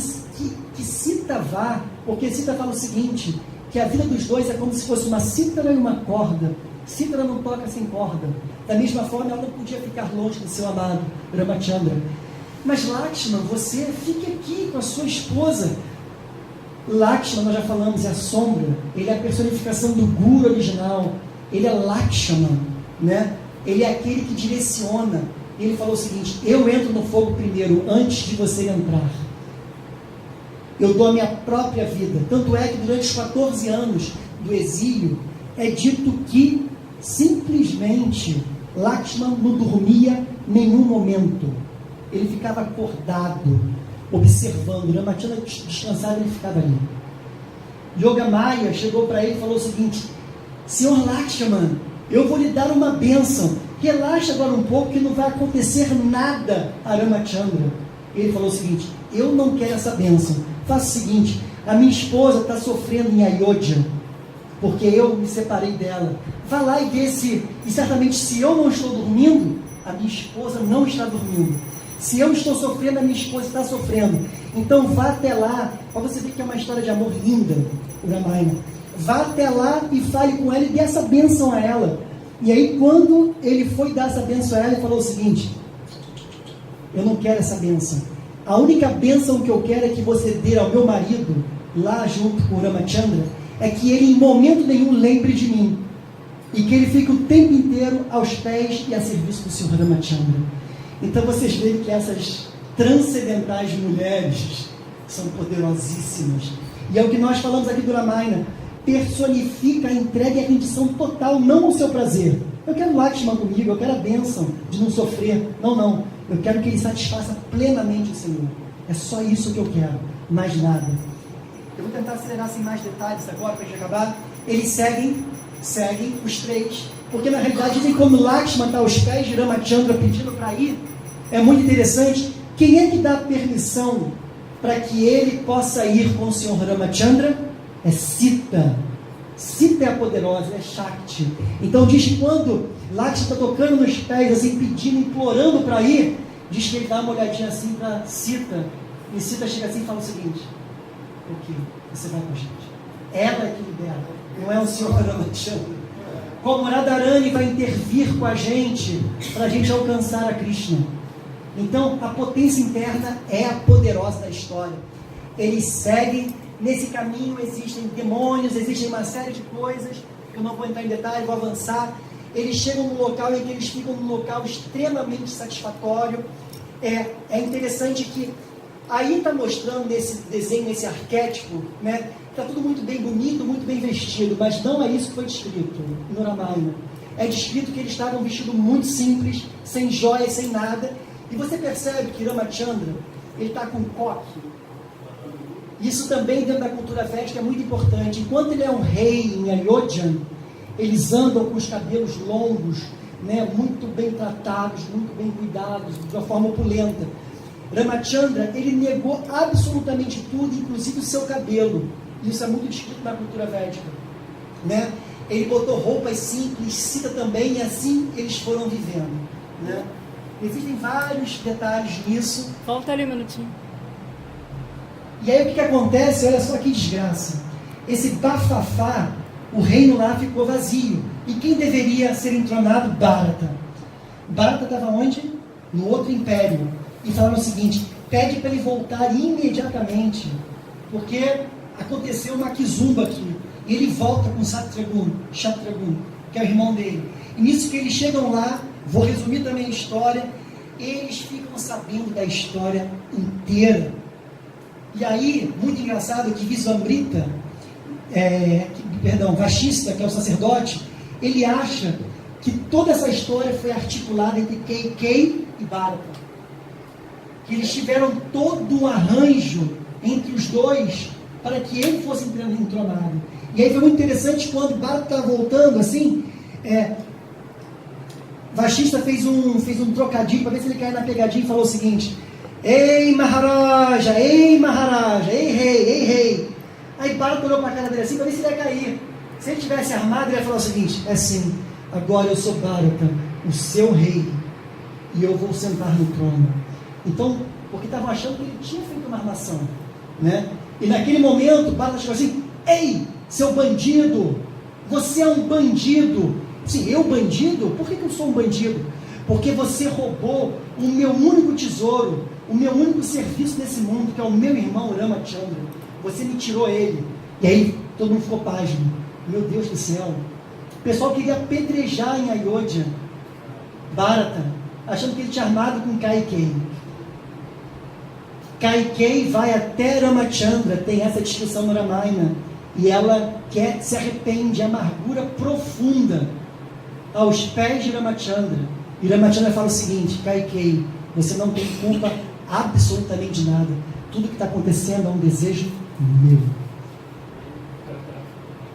Sita vá, porque Sita fala o seguinte, que a vida dos dois é como se fosse uma cítara e uma corda. Cítara não toca sem corda. Da mesma forma, ela não podia ficar longe do seu amado Ramachandra. Mas Lakshmana, você fique aqui com a sua esposa. Lakshmana, nós já falamos, é a sombra. Ele é a personificação do Guru original. Ele é Lakshmana, né? Ele é aquele que direciona. Ele falou o seguinte: eu entro no fogo primeiro, antes de você entrar. Eu dou a minha própria vida. Tanto é que durante os 14 anos do exílio, é dito que simplesmente Lakshmana não dormia nenhum momento. Ele ficava acordado, observando. Ramachandra descansava, ele ficava ali. Yogamaya chegou para ele e falou o seguinte: Senhor Lakshmana, eu vou lhe dar uma bênção. Relaxa agora um pouco que não vai acontecer nada a Ramachandra. Ele falou o seguinte: eu não quero essa bênção. Faça o seguinte: a minha esposa está sofrendo em Ayodhya, porque eu me separei dela. Vá lá e vê se, e certamente se eu não estou dormindo, a minha esposa não está dormindo. Se eu estou sofrendo, a minha esposa está sofrendo. Então vá até lá, para você ver que é uma história de amor linda, o Ramayana. Vá até lá e fale com ela e dê essa bênção a ela. E aí, quando ele foi dar essa bênção a ela, ele falou o seguinte: eu não quero essa bênção. A única bênção que eu quero é que você dê ao meu marido, lá junto com o Ramachandra, é que ele em momento nenhum lembre de mim, e que ele fique o tempo inteiro aos pés e a serviço do Senhor Ramachandra. Então vocês veem que essas transcendentais mulheres são poderosíssimas. E é o que nós falamos aqui do Ramayana. Personifica a entrega e a rendição total, não o seu prazer. Eu quero Lakshman comigo, eu quero a bênção de não sofrer. Não. Eu quero que ele satisfaça plenamente o Senhor. É só isso que eu quero, mais nada. Eu vou tentar acelerar sem mais detalhes agora, para a gente acabar. Eles seguem os três, porque na realidade dizem como Lakshman está aos pés de Ramachandra pedindo para ir. É muito interessante. Quem é que dá permissão para que ele possa ir com o Senhor Ramachandra? É Sita. Sita é a poderosa, é Shakti. Então diz que quando Lakshman está tocando nos pés, assim, pedindo, implorando para ir, diz que ele dá uma olhadinha assim para Sita, e Sita chega assim e fala o seguinte: ok, você vai com a gente. Ela é que libera, não é o Senhor Ramachandra. Como Radharani vai intervir com a gente, para a gente alcançar a Krishna. Então, a potência interna é a poderosa da história. Eles seguem nesse caminho, existem demônios, existem uma série de coisas, que eu não vou entrar em detalhe, vou avançar. Eles chegam num local em que eles ficam num local extremamente satisfatório. É interessante que aí está mostrando nesse desenho, nesse arquétipo, né? Está tudo muito bem bonito, muito bem vestido, mas não é isso que foi descrito no Ramayana. É descrito que eles estavam vestidos muito simples, sem joias, sem nada. E você percebe que Ramachandra, ele está com coque. Isso também dentro da cultura védica é muito importante. Enquanto ele é um rei em Ayodhya, eles andam com os cabelos longos, né, muito bem tratados, muito bem cuidados, de uma forma opulenta. Ramachandra, ele negou absolutamente tudo, inclusive o seu cabelo. Isso é muito descrito na cultura védica, né? Ele botou roupas simples, Sita também, e assim eles foram vivendo, né? Existem vários detalhes nisso. Volta ali um minutinho. E aí o que acontece? Olha só que desgraça. Esse bafafá, o reino lá ficou vazio. E quem deveria ser entronado? Bharata. Bharata estava onde? No outro império. E falaram o seguinte: pede para ele voltar imediatamente, porque aconteceu uma quizumba aqui. E ele volta com Satyaguna, que é o irmão dele. E nisso que eles chegam lá, vou resumir também a história, eles ficam sabendo da história inteira. E aí, muito engraçado que Visvamrita, Vashista, que é o sacerdote, ele acha que toda essa história foi articulada entre Keikei e Bharata. Que eles tiveram todo um arranjo entre os dois para que ele fosse entronado. E aí foi muito interessante quando Bharata estava voltando assim, Vashista fez um trocadilho para ver se ele caia na pegadinha e falou o seguinte: ei Maharaja, ei rei. Aí Bharata olhou para a cara dele assim para ver se ele ia cair. Se ele tivesse armado, ele ia falar o seguinte: é sim, agora eu sou Bharata, o seu rei, e eu vou sentar no trono. Então, porque estavam achando que ele tinha feito uma armação, né? E naquele momento, Bharata chegou assim: ei, seu bandido, você é um bandido. Sim, eu bandido? Por que eu sou um bandido? Porque você roubou o meu único tesouro, o meu único serviço nesse mundo, que é o meu irmão Ramachandra. Você me tirou ele. E aí todo mundo ficou pasmo. Meu Deus do céu. O pessoal queria apedrejar em Ayodhya Bharata, achando que ele tinha armado com Kaikei. Kaikei vai até Ramachandra, tem essa descrição no Ramayana, e ela se arrepende, amargura profunda, aos pés de Ramachandra. E Ramachandra fala o seguinte: Kaikei, você não tem culpa absolutamente de nada. Tudo que está acontecendo é um desejo meu.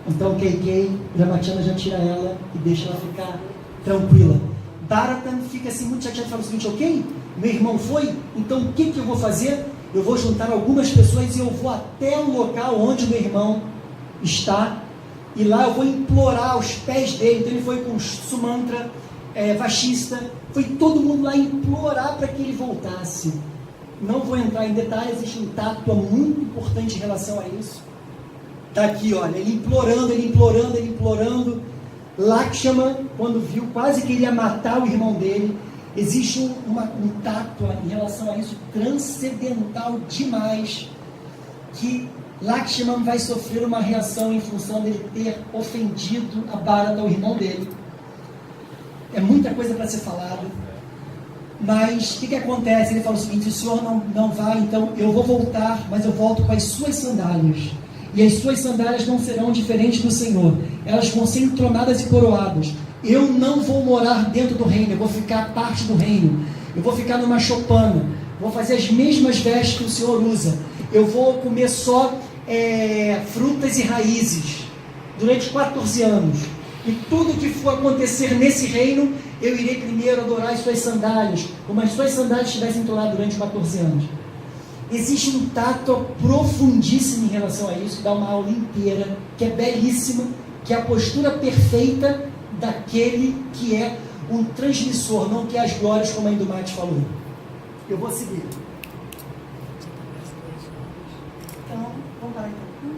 Então Kaikei, Ramachandra já tira ela e deixa ela ficar tranquila. Bharata fica assim muito chateado e fala o seguinte: ok, meu irmão foi, então o que eu vou fazer? Eu vou juntar algumas pessoas e eu vou até o local onde o meu irmão está, e lá eu vou implorar aos pés dele. Então ele foi com Sumantra, Vashista, foi todo mundo lá implorar para que ele voltasse. Não vou entrar em detalhes, existe um tato muito importante em relação a isso. Está aqui, olha, ele implorando. Lakshman, quando viu, quase queria matar o irmão dele. Existe um tato em relação a isso transcendental demais, que Lakshman vai sofrer uma reação em função dele ter ofendido a Bharata, o irmão dele. É muita coisa para ser falada. Mas o que acontece? Ele fala o seguinte: o senhor não vai, então eu vou voltar, mas eu volto com as suas sandálias. E as suas sandálias não serão diferentes do Senhor. Elas vão ser entronadas e coroadas. Eu não vou morar dentro do reino, eu vou ficar parte do reino. Eu vou ficar numa chopana. Vou fazer as mesmas vestes que o Senhor usa. Eu vou comer só frutas e raízes durante 14 anos. E tudo que for acontecer nesse reino, eu irei primeiro adorar as suas sandálias, como as suas sandálias estivessem entroladas durante 14 anos. Existe um tato profundíssimo em relação a isso, dá uma aula inteira, que é belíssima, que é a postura perfeita daquele que é um transmissor, não que é as glórias, como a Indumati falou. Eu vou seguir. Então, vamos parar então.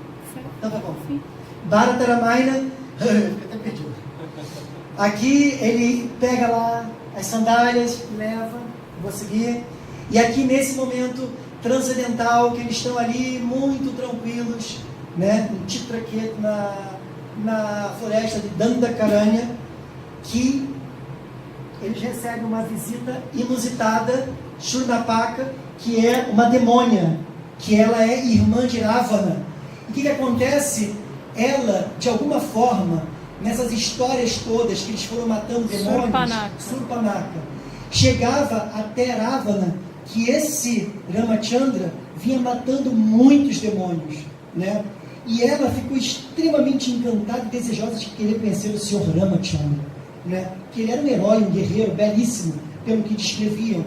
Então tá bom. Bharata Ramayana, até perdido. Aqui ele pega lá as sandálias, leva, vou seguir. E aqui nesse momento transcendental, que eles estão ali muito tranquilos, né, em Chitraket, na floresta de Dandakaranya, que eles recebem uma visita inusitada, Shurnapaka, que é uma demônia, que ela é irmã de Ravana. E o que acontece? Ela, de alguma forma, nessas histórias todas que eles foram matando demônios, Surpanaka, chegava até Ravana, que esse Ramachandra vinha matando muitos demônios, né? E ela ficou extremamente encantada e desejosa de querer conhecer o Senhor Ramachandra, né? Que ele era um herói, um guerreiro belíssimo, pelo que descreviam.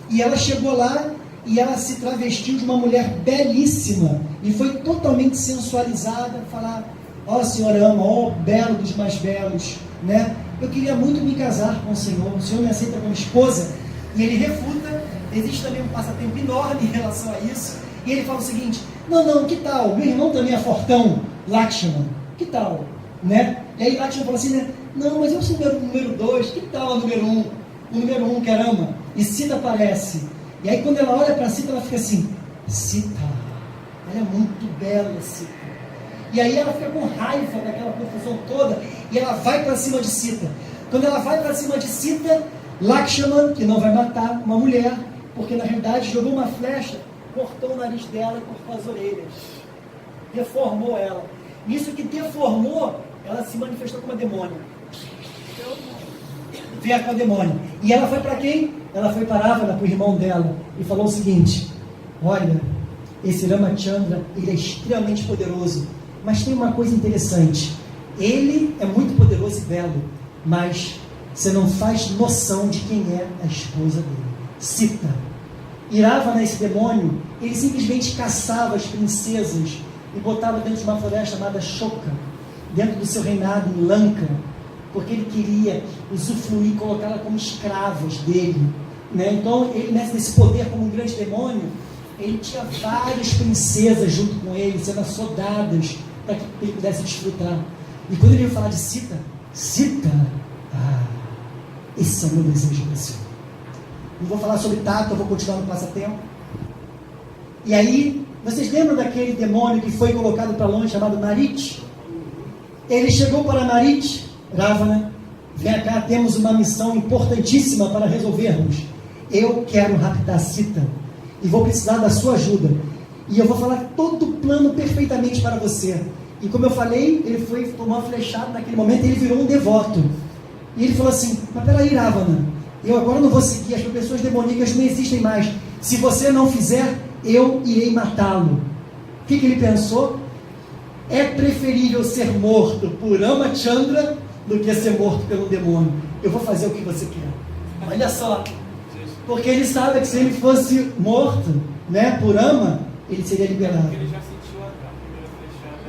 E ela chegou lá e ela se travestiu de uma mulher belíssima e foi totalmente sensualizada, falar: ó Senhor Rama, ó belo dos mais belos, né? Eu queria muito me casar com o Senhor me aceita como esposa? E ele refuta. Existe também um passatempo enorme em relação a isso. E ele fala o seguinte: não, que tal? Meu irmão também é fortão, Lakshman, que tal? Né? E aí Lakshman fala assim, né? Não, mas eu sou o número 2, que tal a número 1? O número 1 que é Rama. E Sita aparece. E aí quando ela olha para Sita, ela fica assim: Sita, ela é muito bela, Sita. E aí ela fica com raiva daquela confusão toda e ela vai para cima de Sita. Quando ela vai para cima de Sita, Lakshman, que não vai matar uma mulher, porque na realidade jogou uma flecha, cortou o nariz dela e cortou as orelhas, deformou ela. Isso que deformou, ela se manifestou como uma demônia. Veio com a demônia. E ela foi para quem? Ela foi para Ravana, para o irmão dela, e falou o seguinte: olha, esse Ramachandra, ele é extremamente poderoso, mas tem uma coisa interessante: ele é muito poderoso e belo, mas você não faz noção de quem é a esposa dele, Sita. Ravana, esse demônio, ele simplesmente caçava as princesas e botava dentro de uma floresta chamada Shoka, dentro do seu reinado em Lanka, porque ele queria usufruir, colocá-la como escravas dele, né? Então, ele, nesse poder como um grande demônio, ele tinha várias princesas junto com ele, sendo assodadas para que ele pudesse desfrutar. E quando ele veio falar de Sita, esse é o meu desejo para si. Não vou falar sobre Tato, eu vou continuar no passatempo. E aí, vocês lembram daquele demônio que foi colocado para longe, chamado Marit? Ele chegou para Marit: Ravana, vem cá, temos uma missão importantíssima para resolvermos. Eu quero raptar Sita e vou precisar da sua ajuda. E eu vou falar todo o plano perfeitamente para você. E como eu falei, ele foi tomar uma flechada naquele momento e ele virou um devoto. E ele falou assim: mas peraí, Ravana, eu agora não vou seguir, as pessoas demoníacas não existem mais. Se você não fizer, eu irei matá-lo. O que ele pensou? É preferível ser morto por Ramachandra do que ser morto pelo demônio. Eu vou fazer o que você quer. Olha só. Porque ele sabe que se ele fosse morto, né, por Rama, ele seria liberado. Ele já sentiu a primeira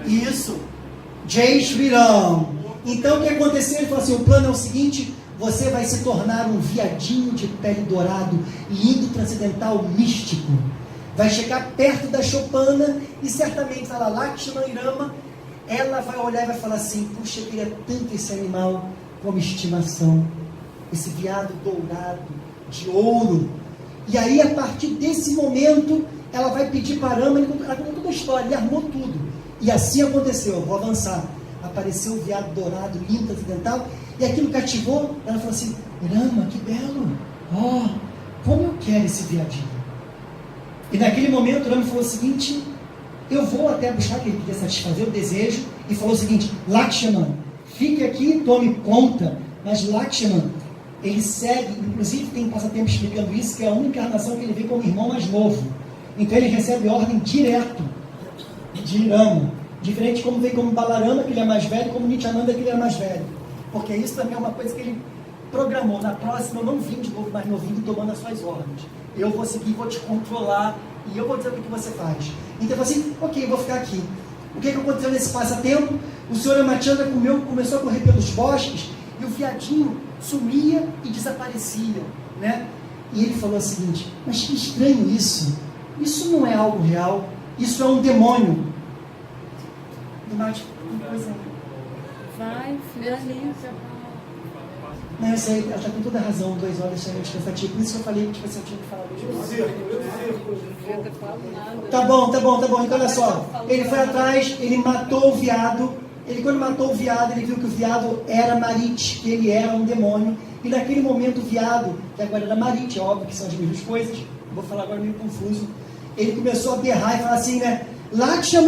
flechada. Isso. Jai Shri Ram. Então o que aconteceu? Ele falou assim: o plano é o seguinte: você vai se tornar um viadinho de pele dourado e indo transcendental místico. Vai chegar perto da Chopana e certamente está lá Lakshman e Rama. Ela vai olhar e vai falar assim: puxa, eu queria tanto esse animal como estimação, esse veado dourado, de ouro. E aí, a partir desse momento, ela vai pedir para Rama, ela contou toda a história, ele armou tudo. E assim aconteceu, eu vou avançar. Apareceu o veado dourado, lindo, transcendental, e aquilo cativou, ela falou assim, Rama, que belo, como eu quero esse viadinho. E naquele momento, Rama falou o seguinte, eu vou até buscar, que ele queria satisfazer o desejo, e falou o seguinte, Lakshman, fique aqui, tome conta, mas Lakshman, ele segue, inclusive tem um passatempo explicando isso, que é a única encarnação que ele vê como irmão mais novo. Então ele recebe ordem direto de Rama, diferente como veio como Balarama, que ele é mais velho, como Nityananda, que ele é mais velho. Porque isso também é uma coisa que ele programou. Na próxima eu não vim de novo mais novinho tomando as suas ordens. Eu vou seguir, vou te controlar e eu vou dizer o que você faz. Então eu falei assim, ok, eu vou ficar aqui. O que aconteceu nesse passatempo? O senhor Ramachandra começou a correr pelos bosques e o viadinho sumia e desaparecia, né? E ele falou o seguinte, mas que estranho isso. Isso não é algo real, isso é um demônio. Vai, finaliza. Não, isso aí, ela está com toda a razão, 2 horas extremamente cansativo. Por isso que eu falei que tipo, assim, eu tinha que falar disso. Tá bom. Então olha só, ele foi atrás, ele matou o viado. Quando matou o viado, ele viu que o viado era Marit, que ele era um demônio. E naquele momento o viado, que agora era Marit, é óbvio que são as mesmas coisas, vou falar agora meio confuso, ele começou a berrar e falar assim, né? Lakshman,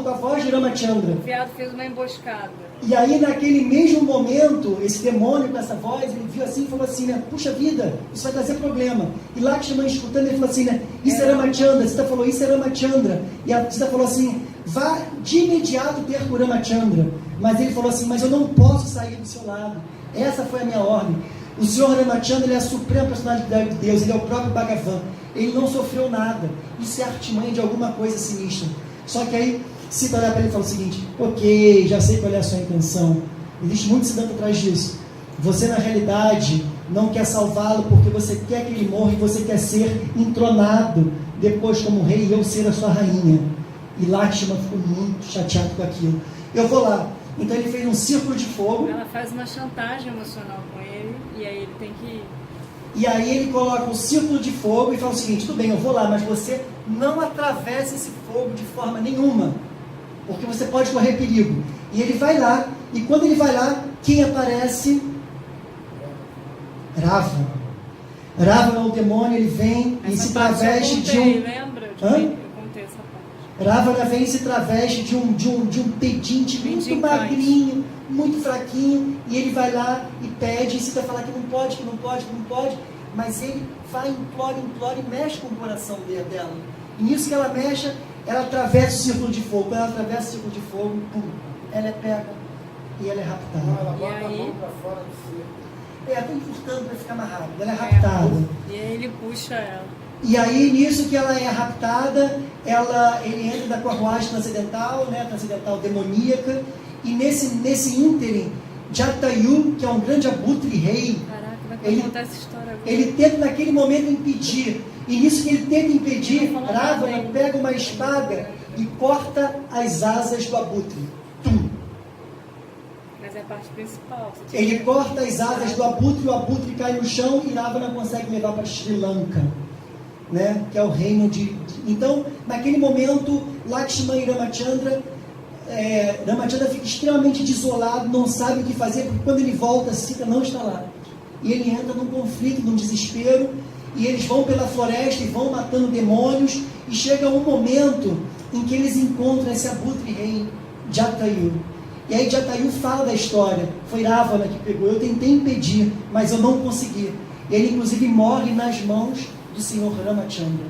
com a voz de Ramachandra. O viado fez uma emboscada. E aí naquele mesmo momento, esse demônio com essa voz, ele viu assim e falou assim, né? Puxa vida, isso vai trazer problema. E Lakshman escutando, ele falou assim, né? Isso é Ramachandra. Sita falou, isso é Ramachandra. E a Sita falou assim, vá de imediato ter com Ramachandra. Mas ele falou assim, mas eu não posso sair do seu lado. Essa foi a minha ordem. O Senhor Ramachandra, ele é a suprema personalidade de Deus, ele é o próprio Bhagavan. Ele não sofreu nada. Isso é artimanha de alguma coisa sinistra. Só que aí, Sita olha para ele e fala o seguinte, ok, já sei qual é a sua intenção. Existe muito Siddhanta atrás disso. Você, na realidade, não quer salvá-lo porque você quer que ele morra e você quer ser entronado depois como rei e eu ser a sua rainha. E Lakshman ficou muito chateado com aquilo. Eu vou lá. Então ele fez um círculo de fogo. Ela faz uma chantagem emocional com ele e aí ele tem que ir. E aí ele coloca um círculo de fogo e fala o seguinte, tudo bem, eu vou lá, mas você não atravessa esse fogo de forma nenhuma, porque você pode correr perigo. E ele vai lá, e quando ele vai lá, quem aparece? Ravana. Ravana é o demônio, ele vem e se traveste de um... Lembra? Eu contei essa parte. Ravana vem e se traveste de um pedinte muito magrinho, muito fraquinho, e ele vai lá e pede, e Sita fala que não pode, mas ele vai, implora e mexe com o coração dela. E nisso que ela mexe, ela atravessa o círculo de fogo. Quando ela atravessa o círculo de fogo, pum, ela é pega e ela é raptada. Ela bota a mão para fora do círculo. Ela está encurtando para ficar mais rápida, ela é raptada. E aí ele puxa ela. E aí, nisso que ela é raptada, ele entra da carruagem transcendental, né, transcendental demoníaca, e nesse ínterim, Jatayu, que é um grande abutre rei, caraca, vai contar essa história agora. Ele tenta naquele momento impedir, e nisso que ele tenta impedir, Ravana pega uma espada e corta as asas do abutre. Tum. Mas é a parte principal. Ele corta as asas do abutre, o abutre cai no chão e Ravana consegue levar para Sri Lanka, né? Que é o reino de... Então, naquele momento, Lakshman e Ramachandra fica extremamente desolado, não sabe o que fazer, porque quando ele volta, Sita não está lá. E ele entra num conflito, num desespero, e eles vão pela floresta e vão matando demônios, e chega um momento em que eles encontram esse abutre rei, Jatayu. E aí Jatayu fala da história, foi Ravana que pegou, eu tentei impedir, mas eu não consegui. E ele inclusive morre nas mãos do Senhor Ramachandra.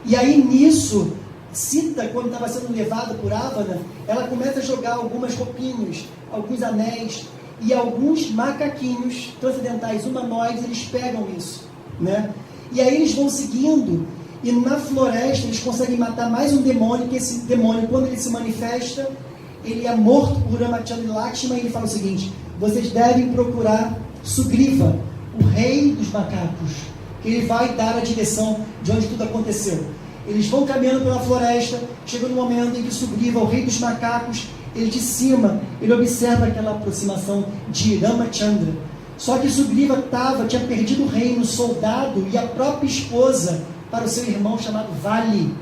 E aí nisso, Sita, quando estava sendo levada por Ravana, ela começa a jogar algumas roupinhas, alguns anéis, e alguns macaquinhos transcendentais humanoides, eles pegam isso, né? E aí eles vão seguindo, e na floresta eles conseguem matar mais um demônio, que esse demônio, quando ele se manifesta, ele é morto por Ramachandra e Lakshman, e ele fala o seguinte, vocês devem procurar Sugriva, o rei dos macacos, que ele vai dar a direção de onde tudo aconteceu. Eles vão caminhando pela floresta, chega no momento em que Sugriva, o rei dos macacos, ele de cima, ele observa aquela aproximação de Ramachandra. Só que Sugriva tinha perdido o reino, o soldado e a própria esposa para o seu irmão chamado Vali.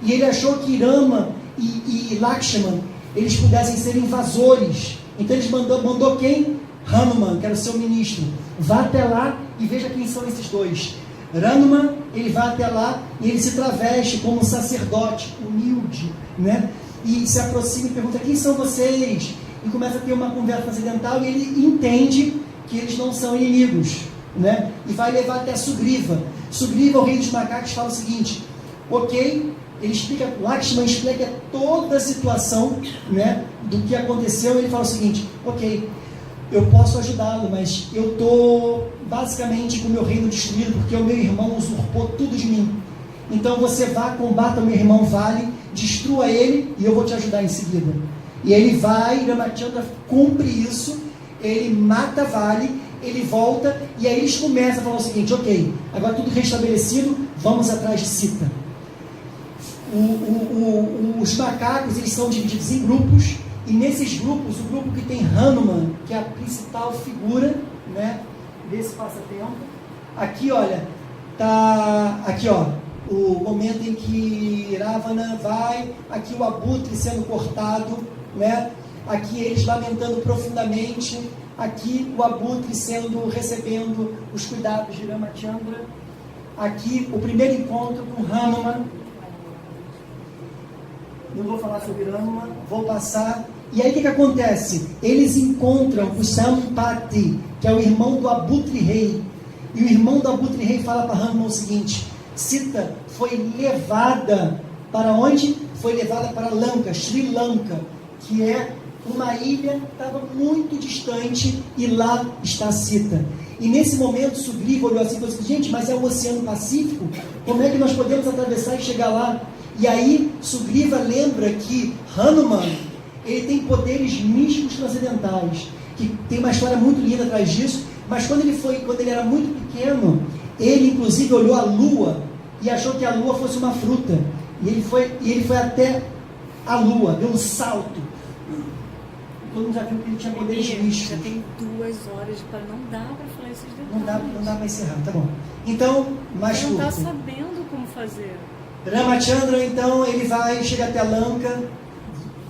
E ele achou que Rama e Lakshman, eles pudessem ser invasores. Então ele mandou quem? Hanuman, que era o seu ministro. Vá até lá e veja quem são esses dois. Hanuman, ele vai até lá e ele se traveste como um sacerdote humilde, né? E se aproxima e pergunta: quem são vocês? E começa a ter uma conversa acidental, e ele entende que eles não são inimigos, né? E vai levar até Sugriva. Sugriva, o rei dos macacos, fala o seguinte: ok, ele explica, Lakshman explica toda a situação, né, do que aconteceu. Ele fala o seguinte: ok, eu posso ajudá-lo, mas eu estou basicamente com o meu reino destruído, porque o meu irmão usurpou tudo de mim. Então você vá, combata o meu irmão Vali, destrua ele e eu vou te ajudar em seguida. E ele vai, Ramachandra cumpre isso, ele mata Vali, ele volta, e aí eles começam a falar o seguinte: ok, agora tudo restabelecido, vamos atrás de Sita. Os macacos, eles são divididos em grupos, e nesses grupos, o grupo que tem Hanuman, que é a principal figura, né, desse passatempo, aqui olha, tá aqui ó, o momento em que Ravana vai, aqui o abutre sendo cortado, né, aqui eles lamentando profundamente, aqui o abutre recebendo os cuidados de Ramachandra, aqui o primeiro encontro com Hanuman. Não vou falar sobre Hanuman, vou passar. E aí o que acontece? Eles encontram o Sampati, que é o irmão do Abutre Rei. E o irmão do Abutre Rei fala para Hanuman o seguinte: Sita foi levada para onde? Foi levada para Lanka, Sri Lanka, que é uma ilha que estava muito distante, e lá está Sita. E nesse momento Sugriva olhou assim e falou assim: gente, mas é o Oceano Pacífico? Como é que nós podemos atravessar e chegar lá? E aí Sugriva lembra que Hanuman, ele tem poderes místicos transcendentais, que tem uma história muito linda atrás disso. Mas quando ele era muito pequeno, ele inclusive olhou a lua e achou que a lua fosse uma fruta, e ele foi até a lua, deu um salto. Todo mundo já viu que ele tinha poderes místicos. Já tem 2 horas, não dá para falar esses detalhes. Não dá para encerrar, tá bom. Então, mais Você curto. não está sabendo como fazer. Ramachandra, então, ele chega até Lanka.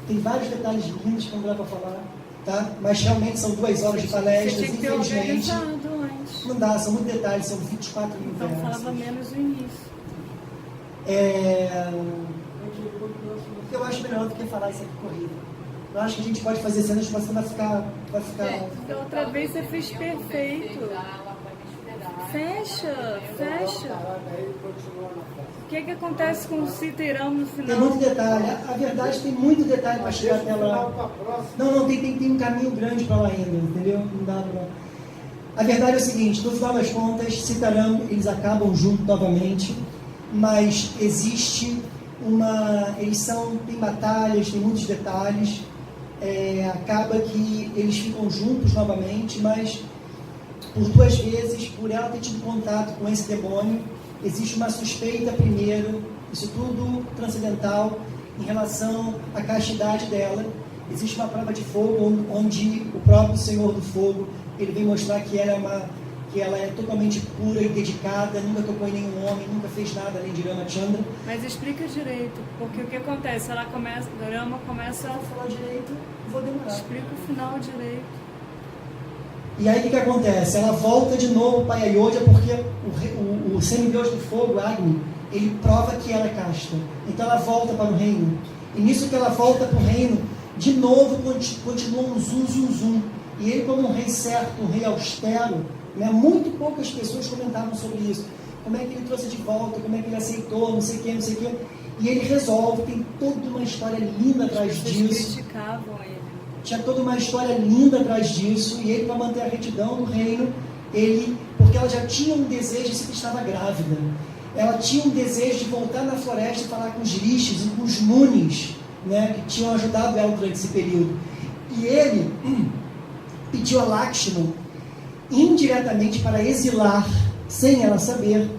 Tem vários detalhes lindos que não dá para falar, tá? Mas realmente são 2 horas de palestras, Você tinha que ter infelizmente. organizado antes. Não dá, são muitos detalhes, são 24 mil Então versos. falava menos no início. Eu acho melhor do que falar isso aqui corrido. Eu acho que a gente pode fazer cenas que você vai ficar... Da outra vez você fez perfeito. Fecha. O que acontece com o Sita e Rama no final? Tem muito detalhe. A verdade, tem muito detalhe para chegar até lá. Não, tem um caminho grande para lá ainda, entendeu? Não dá para... A verdade é o seguinte: no final das contas, Sita e Rama, eles acabam juntos novamente, mas existe tem batalhas, tem muitos detalhes. Acaba que eles ficam juntos novamente, mas por 2 vezes, por ela ter tido contato com esse demônio, existe uma suspeita primeiro, isso tudo transcendental, em relação à castidade dela. Existe uma prova de fogo, onde o próprio Senhor do Fogo, ele vem mostrar que ela é totalmente pura e dedicada, nunca tocou em nenhum homem, nunca fez nada além de Ramachandra. Mas explica direito, porque o que acontece? Rama começa Se eu falar direito, vou demorar. Explica o final direito. E aí o que acontece? Ela volta de novo para Ayodhya, porque o semideus do fogo, Agni, ele prova que ela é casta. Então ela volta para o reino. E nisso que ela volta para o reino, de novo continua um zum. E ele, como um rei certo, um rei austero, né, muito poucas pessoas comentavam sobre isso. Como é que ele trouxe de volta, como é que ele aceitou, não sei o que. E ele resolve, tem toda uma história linda atrás disso. Eles criticavam ele. Tinha toda uma história linda atrás disso, e ele, para manter a retidão no reino, porque ela já tinha um desejo, se estava grávida, ela tinha um desejo de voltar na floresta e falar com os rishis e com os munis, né, que tinham ajudado ela durante esse período. E ele pediu a Lakshman indiretamente para exilar, sem ela saber,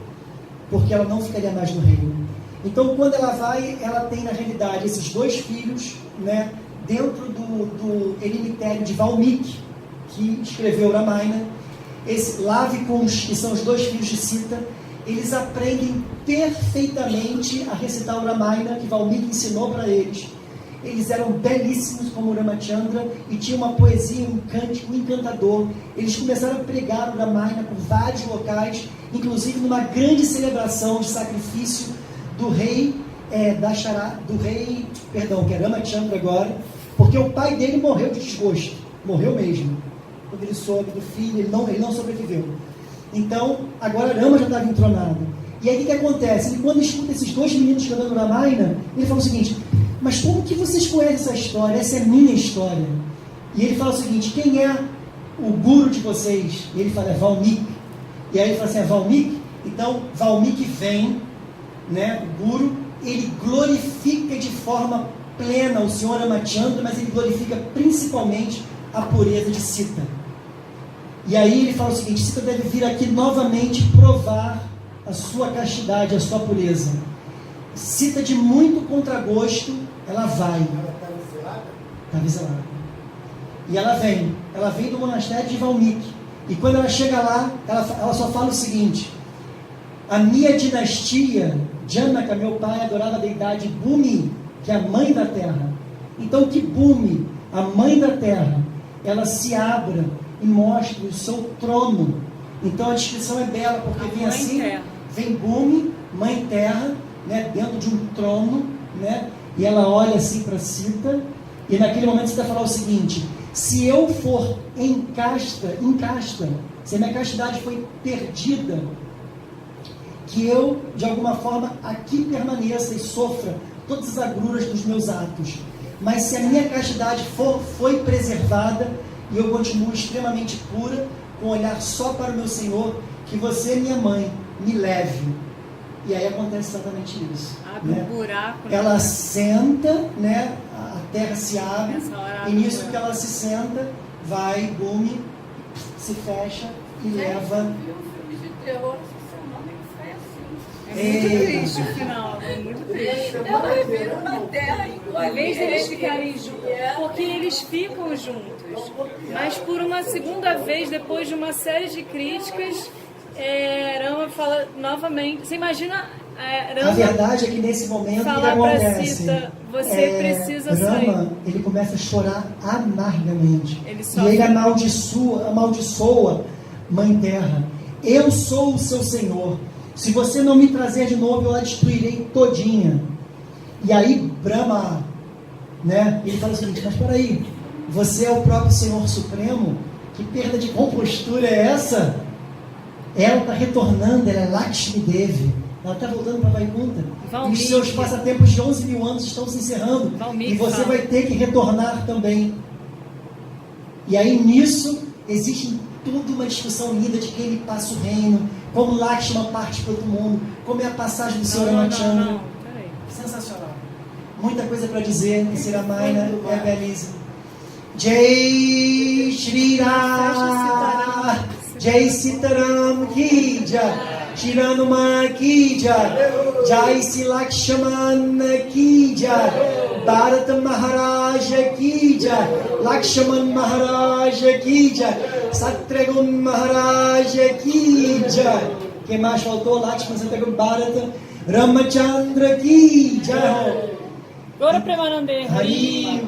porque ela não ficaria mais no reino. Então, quando ela vai, ela tem na realidade esses 2 filhos, né, dentro do eremitério de Valmiki, que escreveu Ramayana, esse Lavikunsh, que são os 2 filhos de Sita, eles aprendem perfeitamente a recitar o Ramayana que Valmiki ensinou para eles. Eles eram belíssimos como Ramachandra e tinham uma poesia, um cântico encantador. Eles começaram a pregar o Ramayana por vários locais, inclusive numa grande celebração de sacrifício do rei que é Ramachandra agora, porque o pai dele morreu de desgosto, morreu mesmo. Quando ele soube do filho, ele não sobreviveu. Então, agora Rama já estava entronado. E aí o que acontece? Ele, quando escuta esses dois meninos cantando Ramayana, ele fala o seguinte: mas como que vocês conhecem essa história? Essa é a minha história. E ele fala o seguinte: quem é o guru de vocês? E ele fala: é Valmiki. E aí ele fala assim: é Valmiki? Então Valmiki vem, né, o guru, ele glorifica de forma plena o Senhor Ramachandra, mas ele glorifica principalmente a pureza de Sita. E aí ele fala o seguinte: Sita deve vir aqui novamente provar a sua castidade, a sua pureza. Sita, de muito contragosto, ela vai. Ela está exilada? Está avisada. E ela vem do monastério de Valmiki. E quando ela chega lá, ela só fala o seguinte: a minha dinastia, Janaka, meu pai, adorava a deidade Bhumi, que é a mãe da terra. Então que Bhumi, a mãe da terra, ela se abra e mostre o seu trono. Então a descrição é bela, porque vem assim, terra. Vem Bhumi, mãe terra, né, dentro de um trono, né, e ela olha assim para Sita, e naquele momento Sita fala o seguinte: se eu for incasta, se a minha castidade foi perdida, que eu, de alguma forma, aqui permaneça e sofra todas as agruras dos meus atos. Mas se a minha castidade foi preservada, e eu continuo extremamente pura, com um olhar só para o meu Senhor, que você, minha mãe, me leve. E aí acontece exatamente isso. Abre um buraco. Ela senta, né? A terra se abre, e nisso que ela se senta, vai, Bhumi, se fecha e leva. É muito triste o final, é muito triste. Ela virou uma terra igual. Em vez deles ficarem juntos, porque eles ficam juntos, mas por uma segunda vez, depois de uma série de críticas, Rama fala novamente. Você imagina Rama? A verdade é que nesse momento falar o que acontece? Sita, você precisa sair. Rama, ele começa a chorar amargamente. Ele e ele amaldiçoa Mãe Terra. Eu sou o seu Senhor. Se você não me trazer de novo, eu a destruirei todinha. E aí Brahma, né, ele fala o seguinte: mas peraí, você é o próprio Senhor Supremo? Que perda de compostura é essa? Ela está retornando, ela é Lakshmi Devi. Ela está voltando para Vaikuntha. E os seus passatempos de 11 mil anos estão se encerrando. E você vai ter que retornar também. E aí nisso existe toda uma discussão linda de quem lhe passa o reino, como Lakshma parte para todo mundo, como é a passagem do Senhor Ramachandra. Sensacional. Muita coisa para dizer. Esse Ramayana é belíssimo. Jai Shri Ram, Jai Sitaram ki Jai, Shri Hanuman ki Jai, Jai Shri Lakshmana ki Jai, Bharat Maharaj ki Jai, Lakshman Maharaj ki Jai, Satyagun Maharaj ki Jai. Quem mais faltou? Lakshman, Satyagun, Bharata, Ramachandra ki Jai. Gora Premanande. Hari